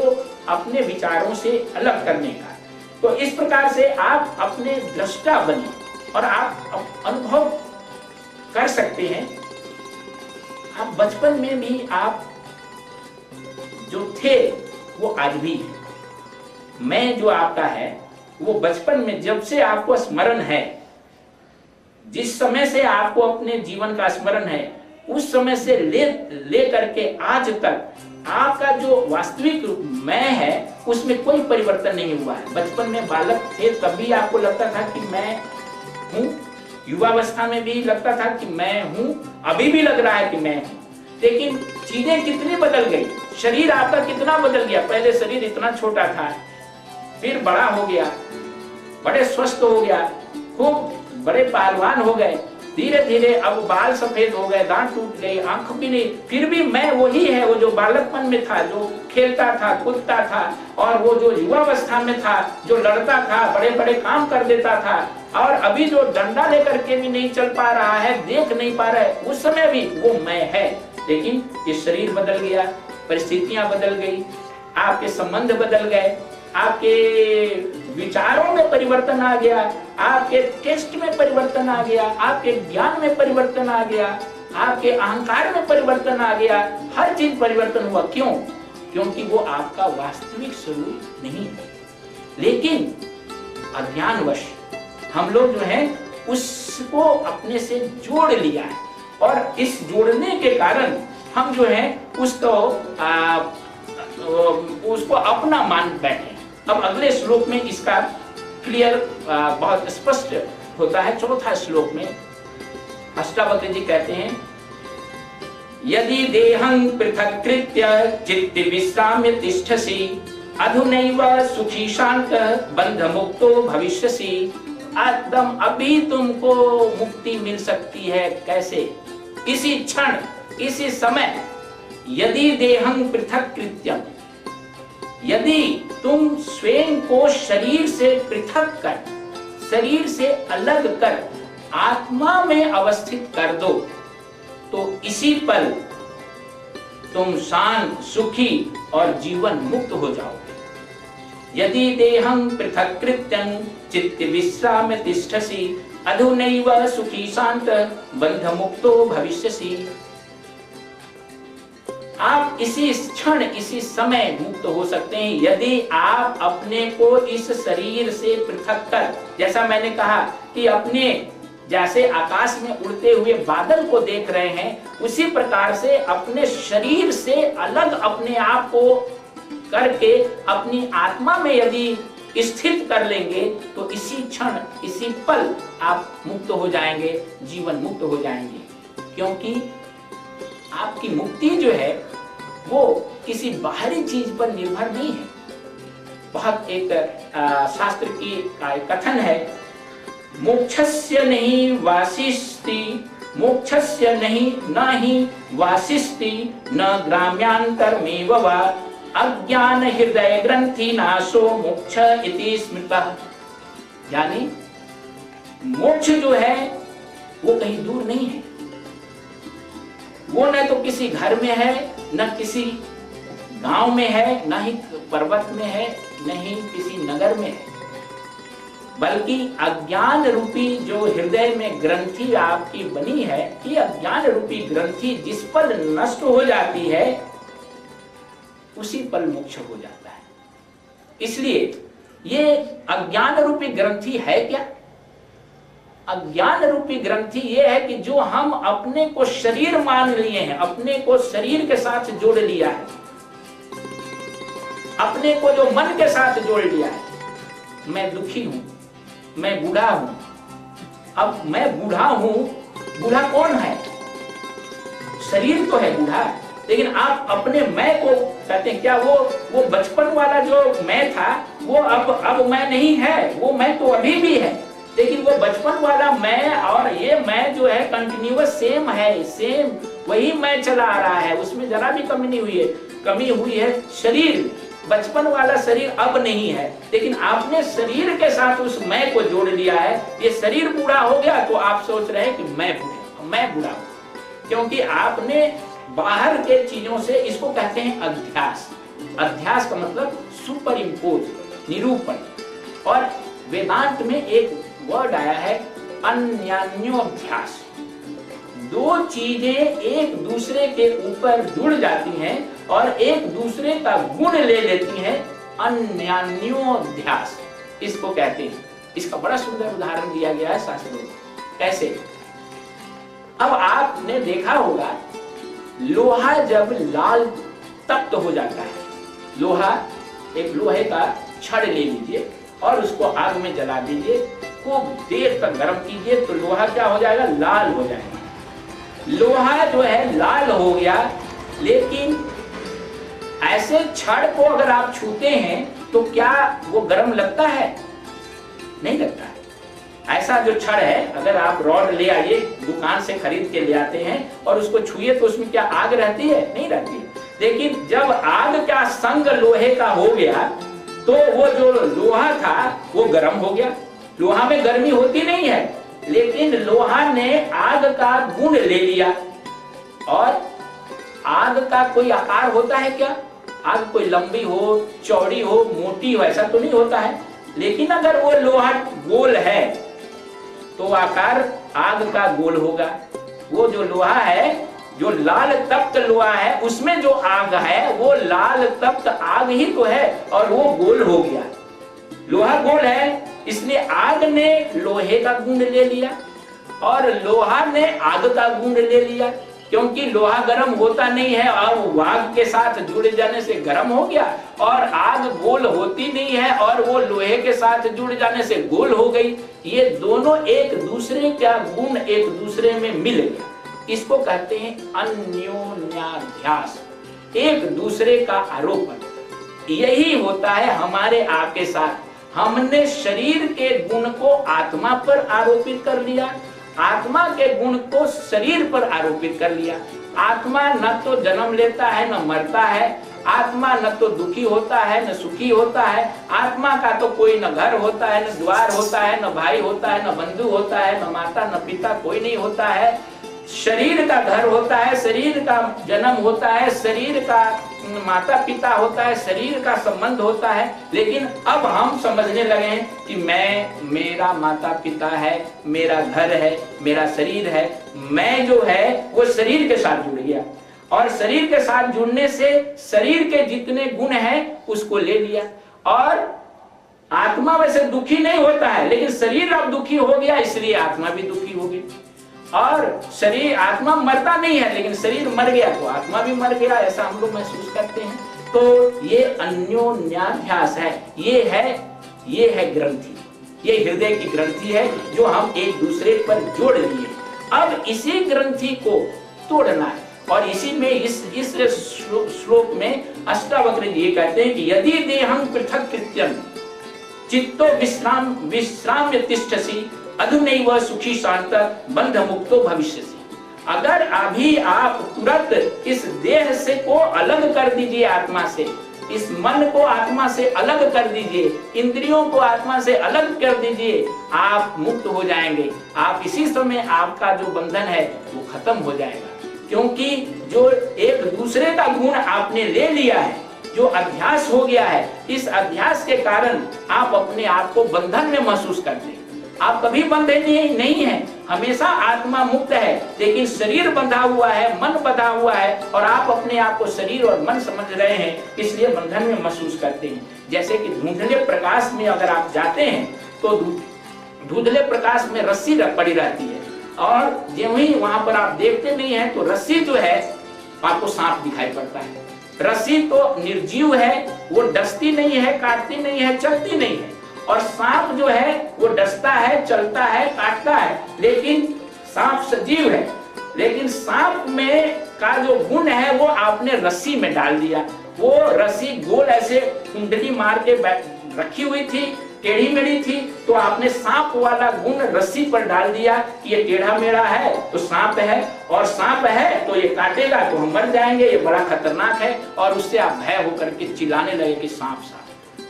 अपने विचारों से अलग करने का। तो इस प्रकार से आप अपने दृष्टा बने और आप अनुभव कर सकते हैं। आप बचपन में भी आप जो थे वो आज भी है। मैं जो आपका है वो बचपन में जब से आपको स्मरण है, जिस समय से आपको अपने जीवन का स्मरण है, उस समय से ले करके आज तक आपका जो वास्तविक मैं है उसमें कोई परिवर्तन नहीं हुआ है। बचपन में बालक थे तब भी आपको लगता था कि मैं हूँ, युवावस्था में भी लगता था कि मैं हूँ, अभी भी लग रहा है कि मैं हूँ। लेकिन चीजें कितनी बदल गई, शरीर आपका कितना बदल गया। पहले शरीर इतना छोटा था, फिर बड़ा हो गया, बड़े स्वस्थ हो गया, खूब बड़े पहलवान हो गए, धीरे धीरे अब बाल सफेद हो गए, दांत टूट गए, आंख भी नहीं, फिर भी मैं वही है, वो जो बालकपन में था, जो खेलता था, कूदता था, और वो जो युवावस्था में था, जो लड़ता था, बड़े बड़े काम कर देता था, और अभी जो डंडा लेकर के भी नहीं चल पा रहा है, देख नहीं पा रहा है, उस समय भी वो मैं है। लेकिन ये शरीर बदल गया, परिस्थितियां बदल गई, आपके संबंध बदल गए, आपके विचारों में परिवर्तन आ गया, आपके टेस्ट में परिवर्तन आ गया, आपके ज्ञान में परिवर्तन आ गया, आपके अहंकार में परिवर्तन आ गया, हर चीज परिवर्तन हुआ। क्यों? क्योंकि वो आपका वास्तविक स्वरूप नहीं है। लेकिन अज्ञानवश हम लोग जो है उसको अपने से जोड़ लिया है, और इस जोड़ने के कारण हम जो है उसको अपना मान बैठे। अब अगले श्लोक में इसका क्लियर बहुत स्पष्ट होता है। चौथा श्लोक में अष्टावक्र जी कहते हैं, यदि देहं पृथक्कृत्य चित्त विश्राम्य तिष्ठसि अधुनैव सुखी शांत बंध मुक्तो भविष्यसि। एकदम अभी तुमको मुक्ति मिल सकती है। कैसे? इसी क्षण, इसी समय। यदि देहं पृथक्कृत्यम, यदि तुम स्वयं को शरीर से पृथक कर, शरीर से अलग कर आत्मा में अवस्थित कर दो, तो इसी पल तुम शांत, सुखी और जीवन मुक्त हो जाओगे। यदि देहं पृथक्कृत्यं चित्त विश्राम्य तिष्ठसि अधुनैव सुखी शांत बंध मुक्तो भविष्यसि। आप इसी क्षण, इसी समय मुक्त हो सकते हैं यदि आप अपने को इस शरीर से पृथक कर, जैसा मैंने कहा कि अपने जैसे आकाश में उड़ते हुए बादल को देख रहे हैं, उसी प्रकार से अपने शरीर से अलग अपने आप को करके अपनी आत्मा में यदि स्थित कर लेंगे, तो इसी क्षण, इसी पल आप मुक्त हो जाएंगे, जीवन मुक्त हो जाएंगे। क्योंकि आपकी मुक्ति जो है वो किसी बाहरी चीज पर निर्भर नहीं है। बहुत एक शास्त्र की कथन है, मोक्षस्य नहीं वासिष्ठि, मोक्षस्य नहीं न ही वासिष्ठि न ग्राम्यांतरमेव वा अज्ञान हृदय ग्रंथि नाशो मोक्ष इति स्मृतः। यानी मोक्ष जो है वो कहीं दूर नहीं है, वो न तो किसी घर में है, न किसी गांव में है, न ही पर्वत में है, न ही किसी नगर में है, बल्कि अज्ञान रूपी जो हृदय में ग्रंथि आपकी बनी है, ये अज्ञान रूपी ग्रंथि जिस पल नष्ट हो जाती है उसी पल मोक्ष हो जाता है। इसलिए ये अज्ञान रूपी ग्रंथि है क्या? अज्ञान रूपी ग्रंथि ये है कि जो हम अपने को शरीर मान लिए हैं, अपने को शरीर के साथ जोड़ लिया है, अपने को जो मन के साथ जोड़ लिया है। मैं दुखी हूं, मैं बूढ़ा हूं। अब मैं बूढ़ा हूं, बूढ़ा कौन है? शरीर तो है बूढ़ा, लेकिन आप अपने मैं को कहते हैं क्या? वो बचपन वाला जो मैं था वो अब मैं नहीं है, वो मैं तो अभी भी है, लेकिन वो बचपन वाला मैं और ये मैं जो है कंटिन्यूअस सेम है, सेम वही मैं चला आ रहा है, उसमें जरा भी कमी नहीं हुई है। कमी हुई है शरीर, बचपन वाला शरीर अब नहीं है, लेकिन आपने शरीर के साथ उस मैं को जोड़ लिया है। ये शरीर बूढ़ा हो गया तो आप सोच रहे हैं कि मैं बूढ़ा हूं, क्योंकि आपने बाहर के चीजों से, इसको कहते हैं अध्यास। अध्यास का मतलब सुपर इम्पोज, निरूपण। और वेदांत में एक वर्ड आया है अन्यान्योध्यास। दो चीजें एक दूसरे के ऊपर जुड़ जाती हैं और एक दूसरे का गुण ले लेती हैं, अन्यान्योध्यास इसको कहते हैं। इसका बड़ा सुंदर उदाहरण दिया गया है शास्त्रों में। कैसे? अब आपने देखा होगा लोहा जब लाल तप्त हो जाता है, लोहा, एक लोहे का छड़ ले लीजिए और उसको आग में जला दीजिए, खूब देर तक गर्म कीजिए तो लोहा क्या हो जाएगा? लाल हो जाएगा। लोहा जो है लाल हो गया, लेकिन ऐसे छड़ को अगर आप छूते हैं तो क्या वो गर्म लगता है? नहीं लगता है। ऐसा जो छड़ है, अगर आप रॉड ले आइए दुकान से खरीद के ले आते हैं और उसको छुए तो उसमें क्या आग रहती है? नहीं रहती है। लेकिन जब आग का संग लोहे का हो गया तो वो जो लोहा था वो गर्म हो गया। लोहा में गर्मी होती नहीं है, लेकिन लोहा ने आग का गुण ले लिया। और आग का कोई आकार होता है क्या? आग कोई लंबी हो, चौड़ी हो, मोटी हो, ऐसा तो नहीं होता है। लेकिन अगर वो लोहा गोल है तो आकार आग का गोल होगा। वो जो लोहा है, जो लाल तप्त लोहा है, उसमें जो आग है वो लाल तप्त आग ही तो है और वो गोल हो गया। लोहा गोल है, इसलिए आग ने लोहे का गुण ले लिया और लोहा ने आग का गुण ले लिया। क्योंकि लोहा गर्म होता नहीं है और आग के साथ जुड़ जाने से गर्म हो गया, और आग गोल होती नहीं है और वो लोहे के साथ जुड़ जाने से गोल हो गई। ये दोनों एक दूसरे का गुण एक दूसरे में मिल गया। इसको कहते हैं अन्योन्याध्यास, एक दूसरे का आरोपण। यही होता है हमारे आपके साथ। हमने शरीर के गुण को आत्मा पर आरोपित कर लिया, आत्मा के गुण को शरीर पर आरोपित कर लिया। आत्मा न तो जन्म लेता है न मरता है, आत्मा न तो दुखी होता है न सुखी होता है, आत्मा का तो कोई न घर होता है न द्वार होता है न भाई होता है न बंधु होता है न माता न पिता, कोई नहीं होता है। शरीर का घर होता है, शरीर का जन्म होता है, शरीर का माता पिता होता है, शरीर का संबंध होता है। लेकिन अब हम समझने लगे हैं कि मेरा माता पिता है, मेरा घर है, मेरा शरीर है। मैं जो है वो शरीर के साथ जुड़ गया और शरीर के साथ जुड़ने से शरीर के जितने गुण हैं उसको ले लिया। और आत्मा वैसे दुखी नहीं होता है, लेकिन शरीर अब दुखी हो गया, इसलिए आत्मा भी दुखी हो गई। और शरीर, आत्मा मरता नहीं है लेकिन शरीर मर गया तो आत्मा भी मर गया, ऐसा हम लोग महसूस करते हैं। तो ये अन्योन्याध्यास है, ये है ग्रंथि, ये हृदय की ग्रंथि है जो हम एक दूसरे पर जोड़ लिए। अब इसी ग्रंथि को तोड़ना है और इसी में इस श्लोक में अष्टावक्र जी ये कहते हैं कि यदि देहं पृथक कृत्यं चित्तो विश्राम्य तिष्ठसि अधुनैव सुखी शांत बंध मुक्तो भविष्यसि। अगर अभी आप तुरंत इस देह से को अलग कर दीजिए, आत्मा से, इस मन को आत्मा से अलग कर दीजिए, इंद्रियों को आत्मा से अलग कर दीजिए, आप मुक्त हो जाएंगे। आप इसी समय आपका जो बंधन है वो खत्म हो जाएगा। क्योंकि जो एक दूसरे का गुण आपने ले लिया है, जो अध्यास हो गया है, इस अध्यास के कारण आप अपने आप को बंधन में महसूस करते हैं। आप कभी बंधे नहीं है, हमेशा आत्मा मुक्त है, लेकिन शरीर बंधा हुआ है, मन बंधा हुआ है और आप अपने आप को शरीर और मन समझ रहे हैं, इसलिए बंधन में महसूस करते हैं। जैसे कि धुंधले प्रकाश में अगर आप जाते हैं तो धुंधले प्रकाश में रस्सी पड़ी रहती है और जो ही वहां पर आप देखते नहीं है तो रस्सी जो है आपको सांप दिखाई पड़ता है। रस्सी तो निर्जीव है, वो डसती नहीं है, काटती नहीं है, चलती नहीं है। और सांप जो है वो डसता है, चलता है, काटता है, लेकिन सांप सजीव है। लेकिन सांप में का जो गुण है वो आपने रस्सी में डाल दिया। वो रस्सी गोल ऐसे कुंडली मार के रखी हुई थी, टेढ़ी मेढ़ी थी, तो आपने सांप वाला गुण रस्सी पर डाल दिया कि ये टेढ़ा मेढ़ा है तो सांप है, और सांप है तो ये काटेगा तो हम मर जाएंगे, ये बड़ा खतरनाक है। और उससे आप भय होकर के चिल्लाने लगे कि सांप सांप।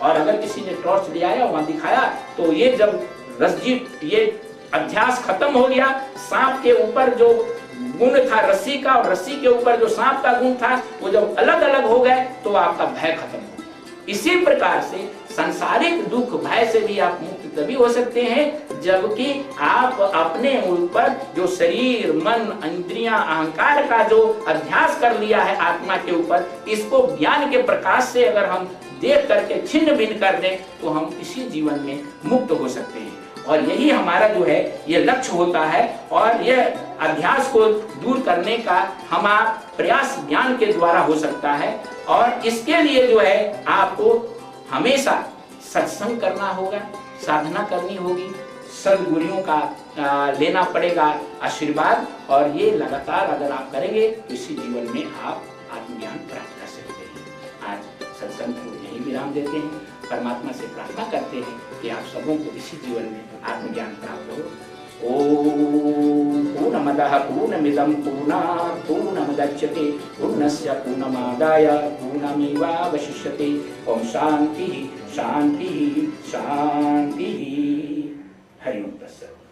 और अगर किसी ने टॉर्च ले आया वहां दिखाया तो ये जब रस्सी, ये अध्यास खत्म हो गया, सांप के ऊपर जो गुण था रस्सी का और रस्सी के ऊपर जो सांप का गुण था वो जब अलग अलग हो गए तो आपका भय खत्म हो गया। इसी प्रकार से सांसारिक दुख भय से भी आप मुक्त तभी हो सकते हैं जबकि आप अपने ऊपर जो शरीर, मन, इंद्रियां, अहंकार का जो अध्यास कर लिया है आत्मा के ऊपर, इसको ज्ञान के प्रकाश से अगर हम देख करके छिन्न भिन्न कर दें तो हम इसी जीवन में मुक्त हो सकते हैं। और यही हमारा जो है ये लक्ष्य होता है और यह अध्यास को दूर करने का हमारा प्रयास ज्ञान के द्वारा हो सकता है। और इसके लिए जो है आपको हमेशा सत्संग करना होगा, साधना करनी होगी, सद्गुरुओं का लेना पड़ेगा आशीर्वाद, और ये लगातार अगर आप करेंगे तो इसी जीवन में आप आत्मज्ञान प्राप्त कर सकते हैं। आज सत्संग को यही विराम देते हैं। परमात्मा से प्रार्थना करते हैं कि आप सबों को इसी जीवन में आत्मज्ञान प्राप्त हो। ओम पूर्णमदः पूर्णमिदं पूर्णात् पूर्णमुदच्यते पूर्णस्य पूर्णमादाय पूर्णमेवावशिष्यते। ओम शांति शांति शांति। हरि ओम तत्सत्।